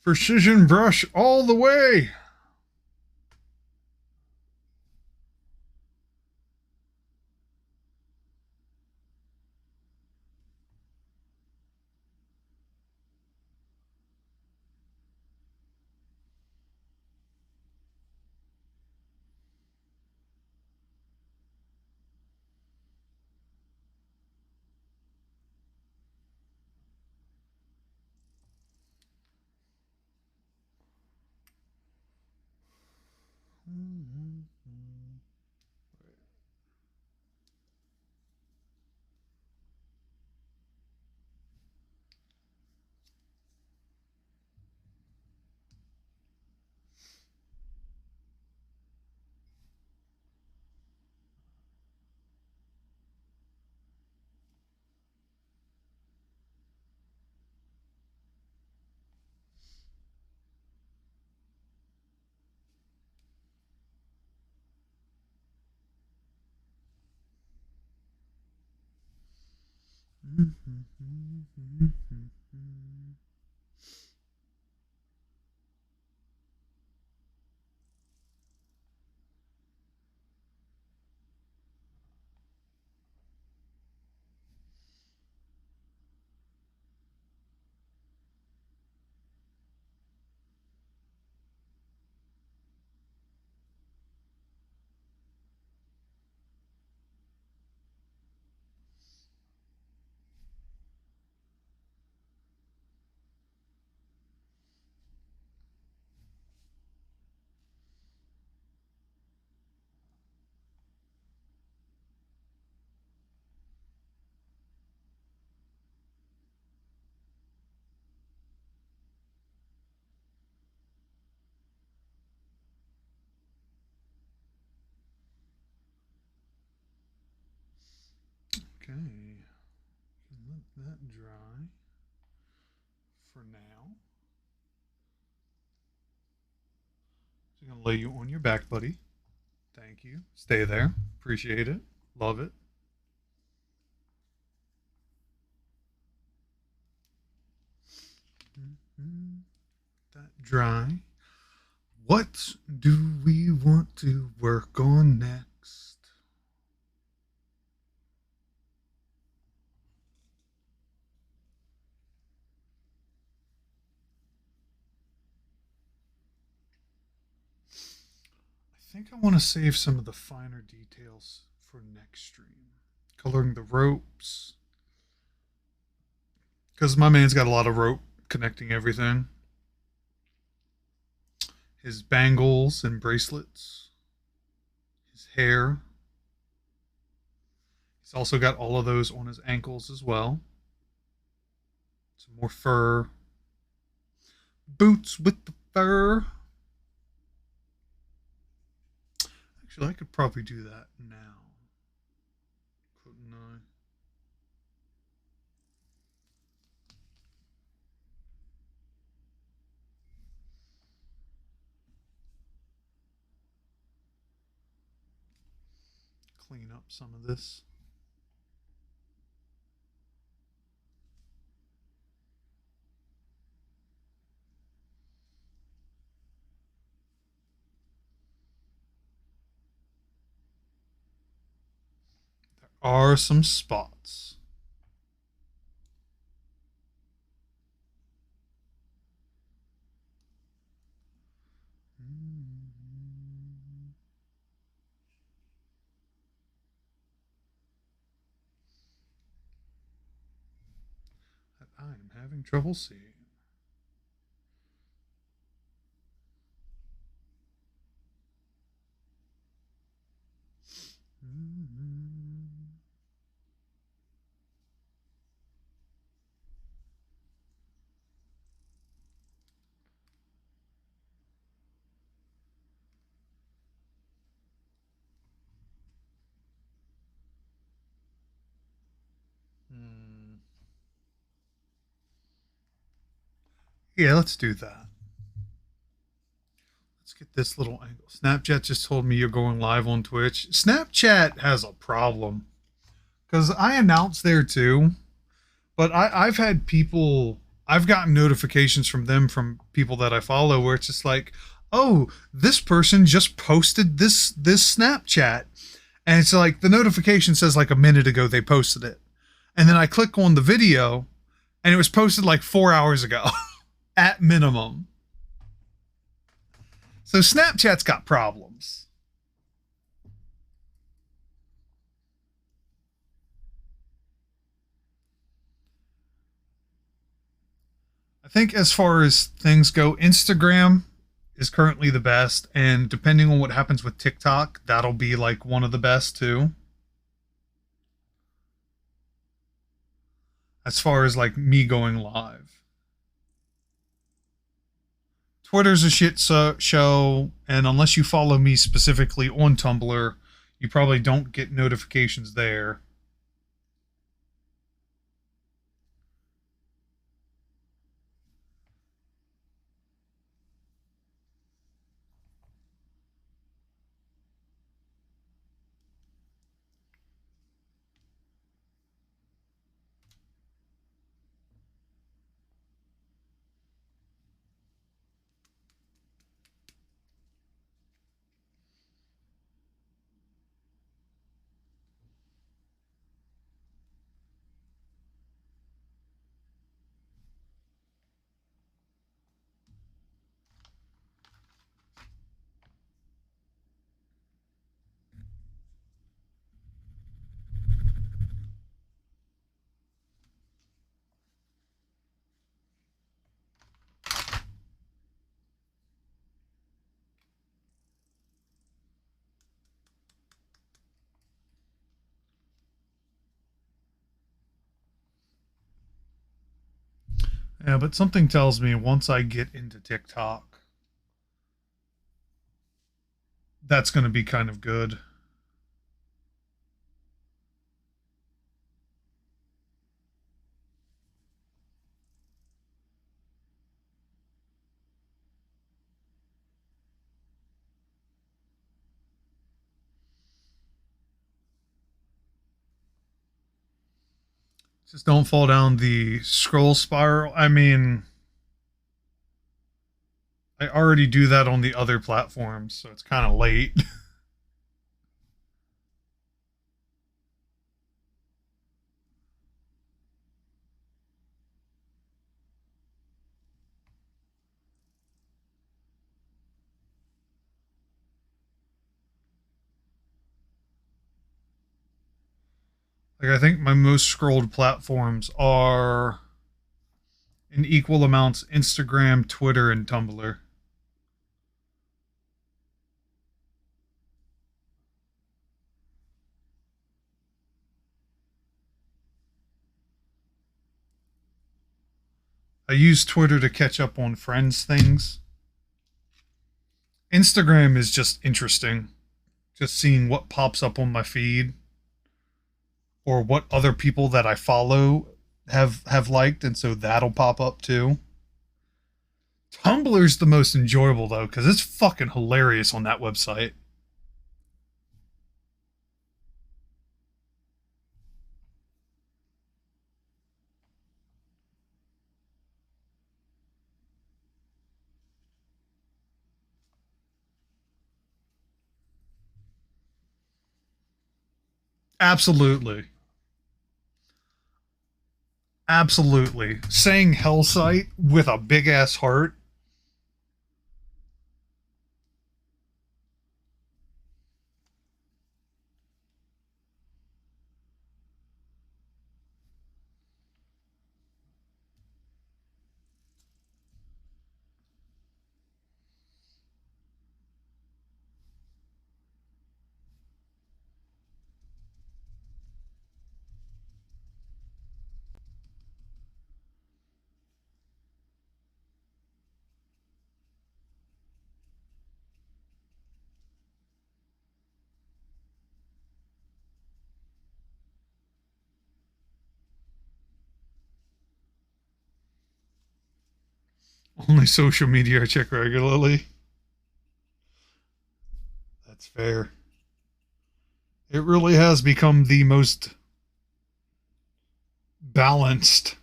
Precision brush all the way. Let that dry for now. So I'm going to lay you on your back, buddy. Thank you. Stay there. Appreciate it. Love it. That dry. What do we want to work on next? I think I want to save some of the finer details for next stream. Coloring the ropes. Because my man's got a lot of rope connecting everything. His bangles and bracelets. His hair. He's also got all of those on his ankles as well. Some more fur. Boots with the fur. Actually, I could probably do that now. Couldn't I? Clean up some of this. There are some spots. That I am having trouble seeing. Yeah, let's do that. Let's get this little angle. Snapchat just told me you're going live on Twitch. Snapchat has a problem because I announced there too, but I've had people, I've gotten notifications from them from people that I follow where it's just like, oh, this person just posted this Snapchat, and it's like the notification says like a minute ago they posted it, and then I click on the video, and it was posted like 4 hours ago. At minimum. So Snapchat's got problems. I think as far as things go, Instagram is currently the best, and depending on what happens with TikTok, that'll be like one of the best too. As far as like me going live. Twitter's a shit show, and unless you follow me specifically on Tumblr, you probably don't get notifications there. Yeah, but something tells me once I get into TikTok, that's going to be kind of good. Just don't fall down the scroll spiral. I mean, I already do that on the other platforms, so it's kind of late. Like, I think my most scrolled platforms are in equal amounts Instagram, Twitter, and Tumblr. I use Twitter to catch up on friends' things. Instagram is just interesting. Just seeing what pops up on my feed or what other people that I follow have liked, and so that'll pop up too. Tumblr's the most enjoyable though, because it's fucking hilarious on that website. Absolutely. Absolutely. Saying Hellsite with a big ass heart. Only social media I check regularly. That's fair. It really has become the most balanced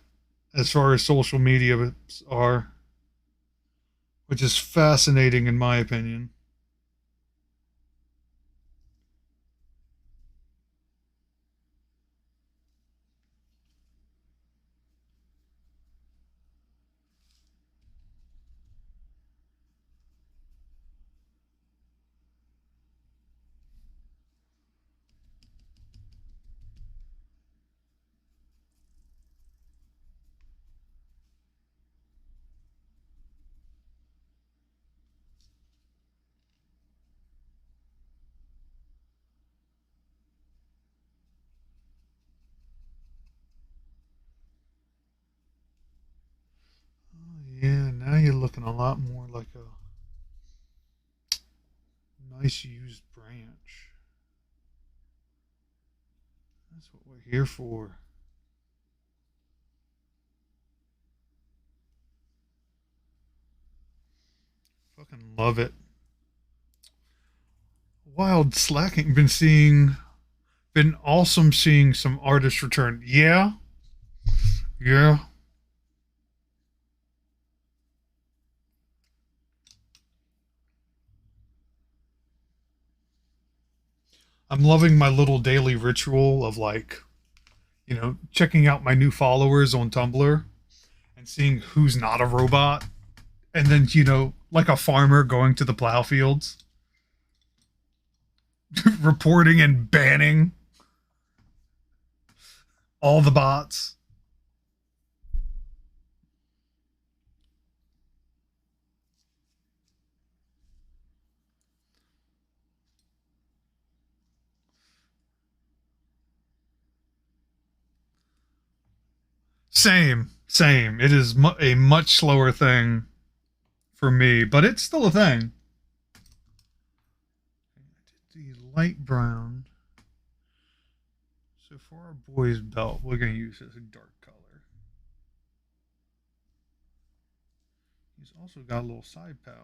as far as social media are, which is fascinating in my opinion. Oh, yeah, now you're looking a lot more like a nice used branch. That's what we're here for. Fucking love it. Wild slacking. Been awesome seeing some artists return. Yeah, yeah. I'm loving my little daily ritual of like, checking out my new followers on Tumblr and seeing who's not a robot. And then, like a farmer going to the plow fields, reporting and banning all the bots. Same, same. It is a much slower thing for me, but it's still a thing. The light brown. So for our boy's belt, we're going to use this dark color. He's also got a little side pouch.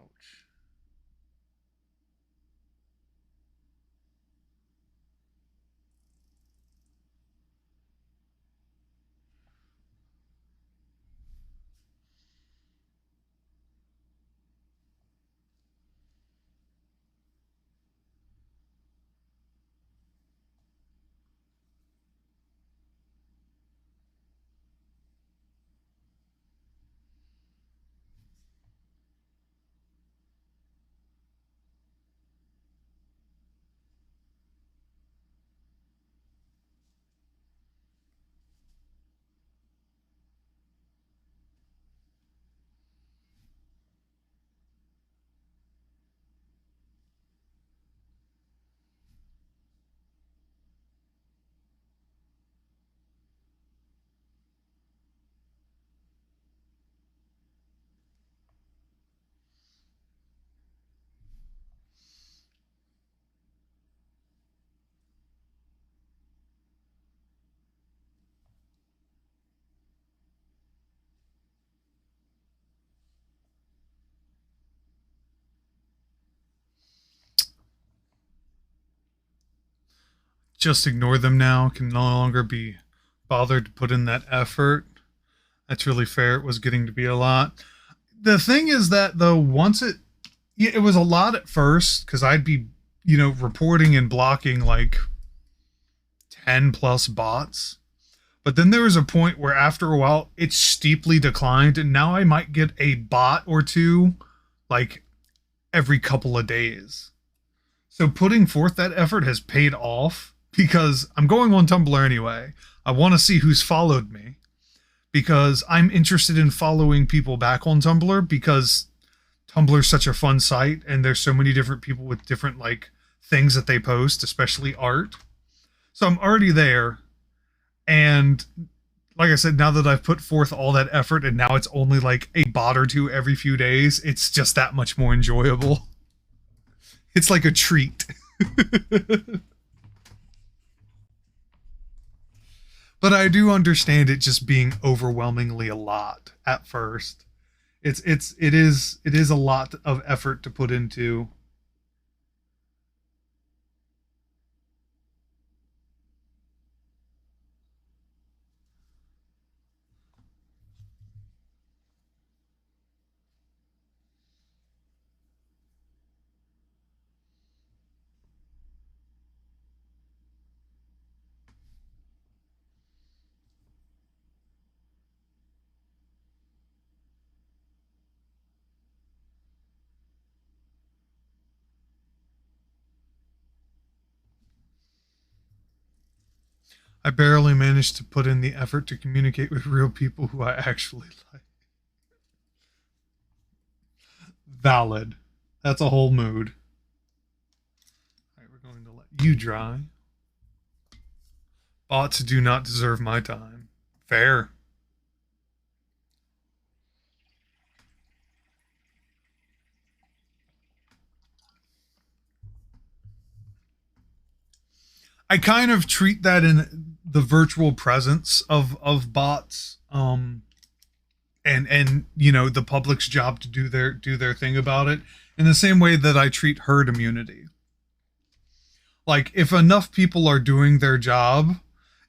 just ignore them now, can no longer be bothered to put in that effort. That's really fair. It was getting to be a lot. The thing is that though, once it was a lot at first because I'd be, reporting and blocking like 10 plus bots. But then there was a point where after a while it steeply declined, and now I might get a bot or two like every couple of days. So putting forth that effort has paid off because I'm going on Tumblr anyway. I want to see who's followed me because I'm interested in following people back on Tumblr because Tumblr is such a fun site and there's so many different people with different like things that they post, especially art. So I'm already there. And like I said, now that I've put forth all that effort and now it's only like a bot or two every few days, it's just that much more enjoyable. It's like a treat. But I do understand it just being overwhelmingly a lot at first. It is a lot of effort to put into. I barely managed to put in the effort to communicate with real people who I actually like. Valid. That's a whole mood. All right, we're going to let you dry. Bots do not deserve my time. Fair. I kind of treat that in the virtual presence of bots. And the public's job to do their thing about it in the same way that I treat herd immunity. Like if enough people are doing their job,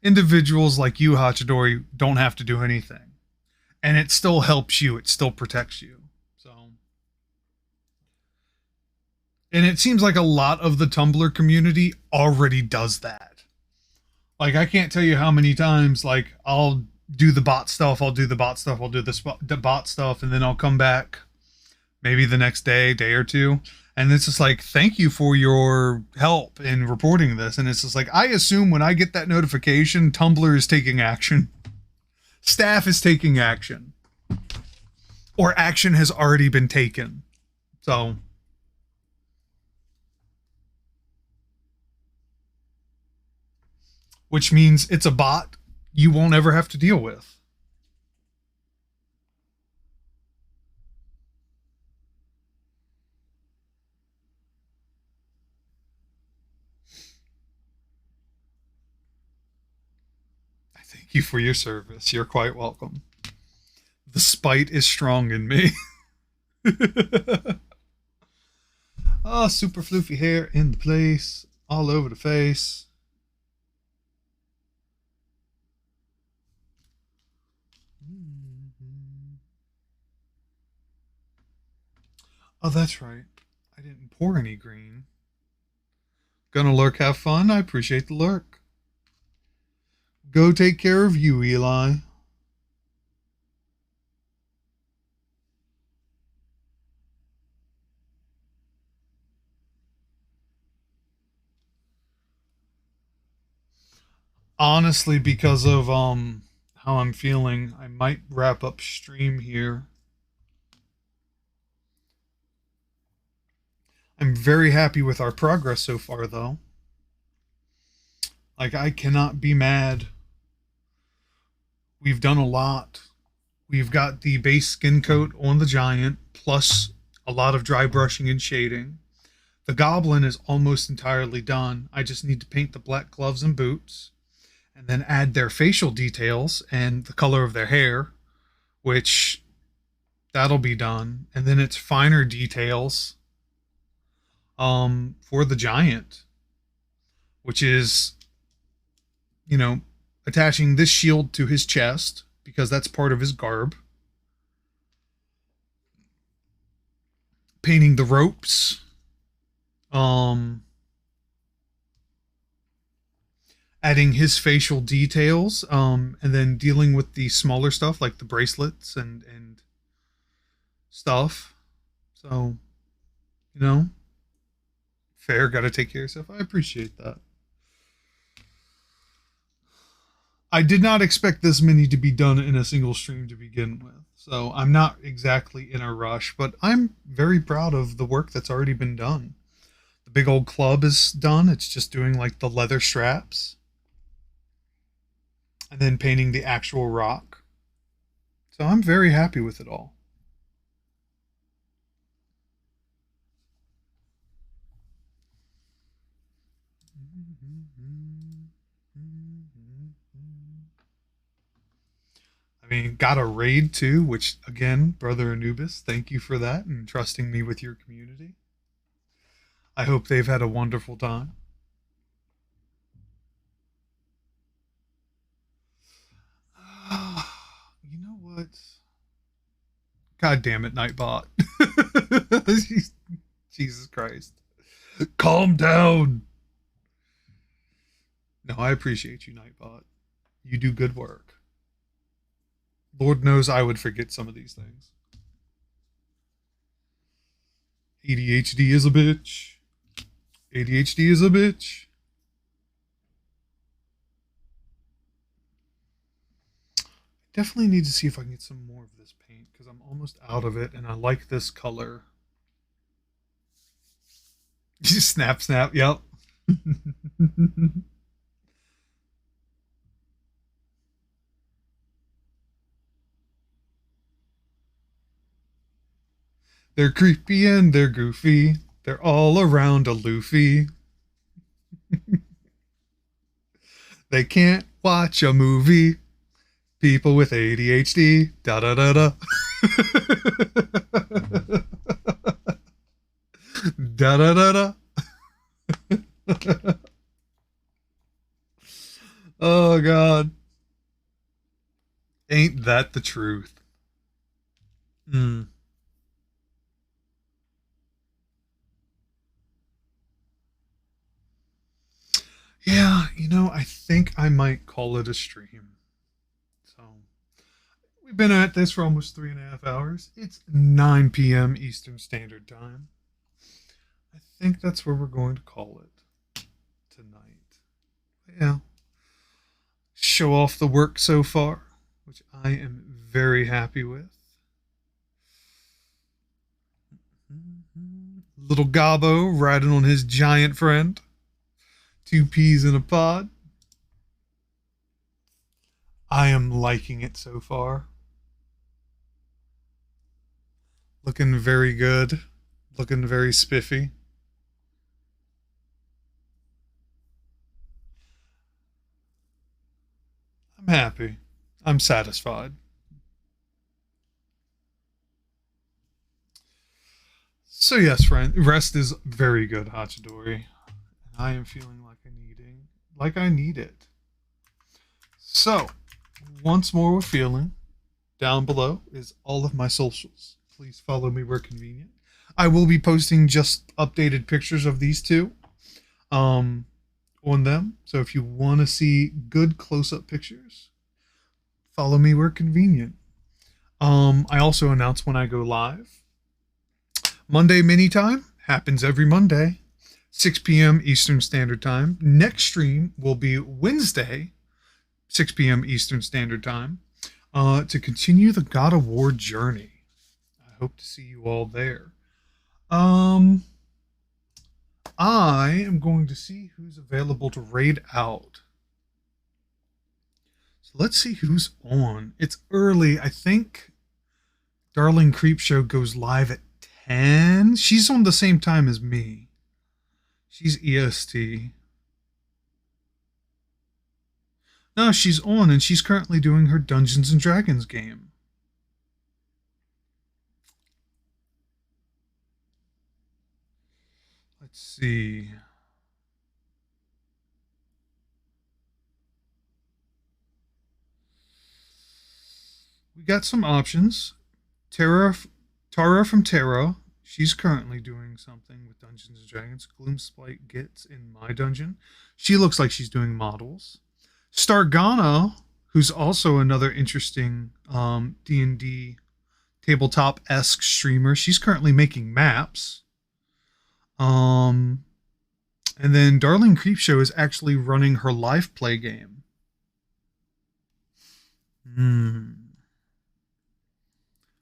individuals like you, Hachidori, don't have to do anything, and it still helps you. It still protects you. So, and it seems like a lot of the Tumblr community already does that. Like I can't tell you how many times like I'll do the bot stuff, I'll do the bot stuff, I'll do the bot stuff, and then I'll come back maybe the next day or two, and it's just like, thank you for your help in reporting this. And it's just like, I assume when I get that notification, Tumblr is taking action. Staff is taking action. Or action has already been taken. So which means it's a bot you won't ever have to deal with. I thank you for your service. You're quite welcome. The spite is strong in me. Oh, super floofy hair in the place, all over the face. Oh, that's right. I didn't pour any green. Gonna lurk, have fun? I appreciate the lurk. Go take care of you, Eli. Honestly, because of how I'm feeling, I might wrap up stream here. I'm very happy with our progress so far, though. Like, I cannot be mad. We've done a lot. We've got the base skin coat on the giant, plus a lot of dry brushing and shading. The goblin is almost entirely done. I just need to paint the black gloves and boots, and then add their facial details and the color of their hair, which that'll be done. And then it's finer details for the giant, which is you know, attaching this shield to his chest because that's part of his garb. Painting the ropes. Um, Adding his facial details, and then dealing with the smaller stuff like the bracelets and stuff. So, you know, fair, gotta take care of yourself. I appreciate that. I did not expect this many to be done in a single stream to begin with. So I'm not exactly in a rush, but I'm very proud of the work that's already been done. The big old club is done. It's just doing like the leather straps and then painting the actual rock. So I'm very happy with it all. I mean, got a raid too, which again, Brother Anubis, thank you for that and trusting me with your community. I hope they've had a wonderful time. You know what? God damn it, Nightbot. Jesus Christ. Calm down. No, I appreciate you, Nightbot. You do good work. Lord knows I would forget some of these things. ADHD is a bitch. ADHD is a bitch. Definitely need to see if I can get some more of this paint because I'm almost out of it and I like this color. Snap, snap, yep. They're creepy and they're goofy. They're all around a Luffy. They can't watch a movie. People with ADHD. Da da da da. Da da da da. Oh God. Ain't that the truth? Mm. Yeah, I think I might call it a stream. So we've been at this for almost 3.5 hours. It's 9 p.m. Eastern Standard Time. I think that's where we're going to call it tonight. Yeah. Show off the work so far, which I am very happy with. Little Gobbo riding on his giant friend. 2 peas in a pod. I am liking it so far. Looking very good. Looking very spiffy. I'm happy. I'm satisfied. So yes, friend, rest is very good, Hachidori. And I am feeling like I need it. So, once more with feeling, down below is all of my socials. Please follow me where convenient. I will be posting just updated pictures of these two um, on them. So if you want to see good close-up pictures, follow me where convenient. I also announce when I go live. Monday mini time happens every Monday, 6 p.m. Eastern Standard Time. Next stream will be Wednesday, 6 p.m. Eastern Standard Time, to continue the God of War journey. I hope to see you all there. I am going to see who's available to raid out. So let's see who's on. It's early. I think Darling Creepshow goes live at 10. She's on the same time as me. She's EST. No, she's on and she's currently doing her Dungeons and Dragons game. Let's see. we got some options. Tara, Tara from Terra. She's currently doing something with Dungeons and Dragons. Gloomspite gets in my dungeon. She looks like she's doing models. Stargana, who's also another interesting D&D tabletop-esque streamer. She's currently making maps. And then Darling Creepshow is actually running her live play game.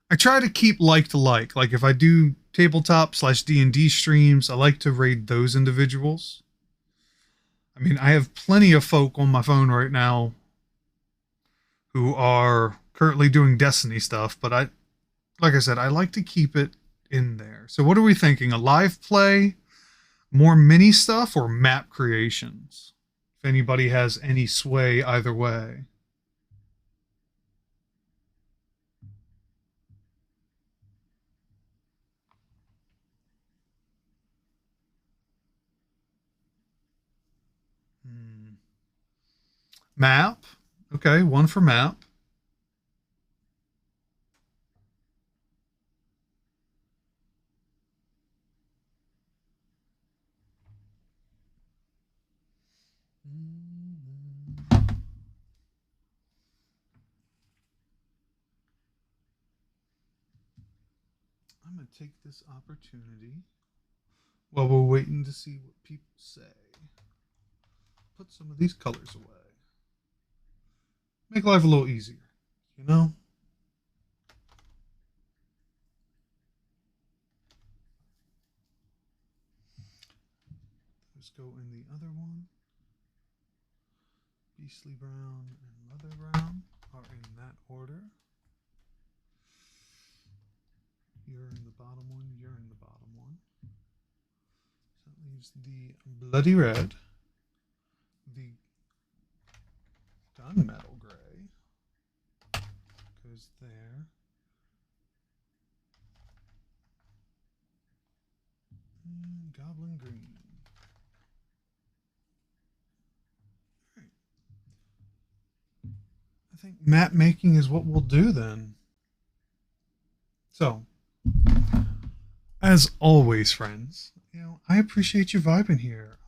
I try to keep like to like. Like if I do tabletop/D&D streams, I like to raid those individuals. I mean, I have plenty of folk on my phone right now who are currently doing Destiny stuff, but like I said, I like to keep it in there. So what are we thinking? A live play, more mini stuff, or map creations? If anybody has any sway either way. Map. Okay, one for map. I'm going to take this opportunity while we're waiting to see what people say. Put some of these colors away. Make life a little easier, you know? Let's go in the other one. Beastly Brown and Leather Brown are in that order. You're in the bottom one, you're in the bottom one. So that leaves the Bloody Red, the Gunmetal Gray goes there. And Goblin Green. Alright. I think map making is what we'll do then. So, as always, friends, you know, I appreciate you vibing here.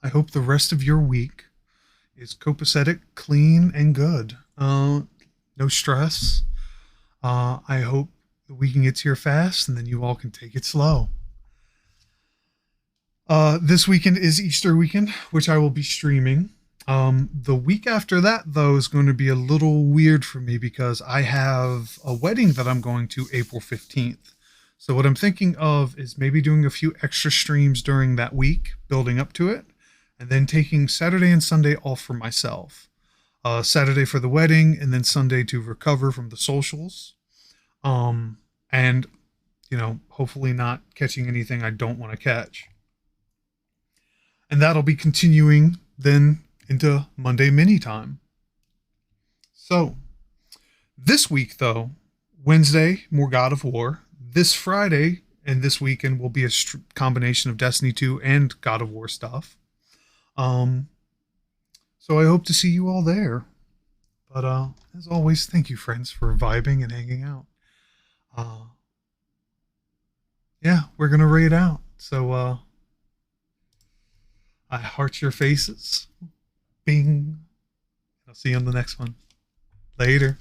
I hope the rest of your week is copacetic, clean, and good. No stress. I hope the weekend gets here fast, and then you all can take it slow. This weekend is Easter weekend, which I will be streaming. The week after that, though, is going to be a little weird for me because I have a wedding that I'm going to April 15th. So what I'm thinking of is maybe doing a few extra streams during that week, building up to it, and then taking Saturday and Sunday off for myself. Saturday for the wedding, and then Sunday to recover from the socials. And, you know, hopefully not catching anything I don't want to catch. And that'll be continuing then into Monday mini time. So, this week, though, Wednesday, more God of War. This Friday and this weekend will be a combination of Destiny 2 and God of War stuff. So I hope to see you all there. But as always, thank you, friends, for vibing and hanging out. Yeah, we're going to raid out. So I heart your faces. Bing. I'll see you on the next one. Later.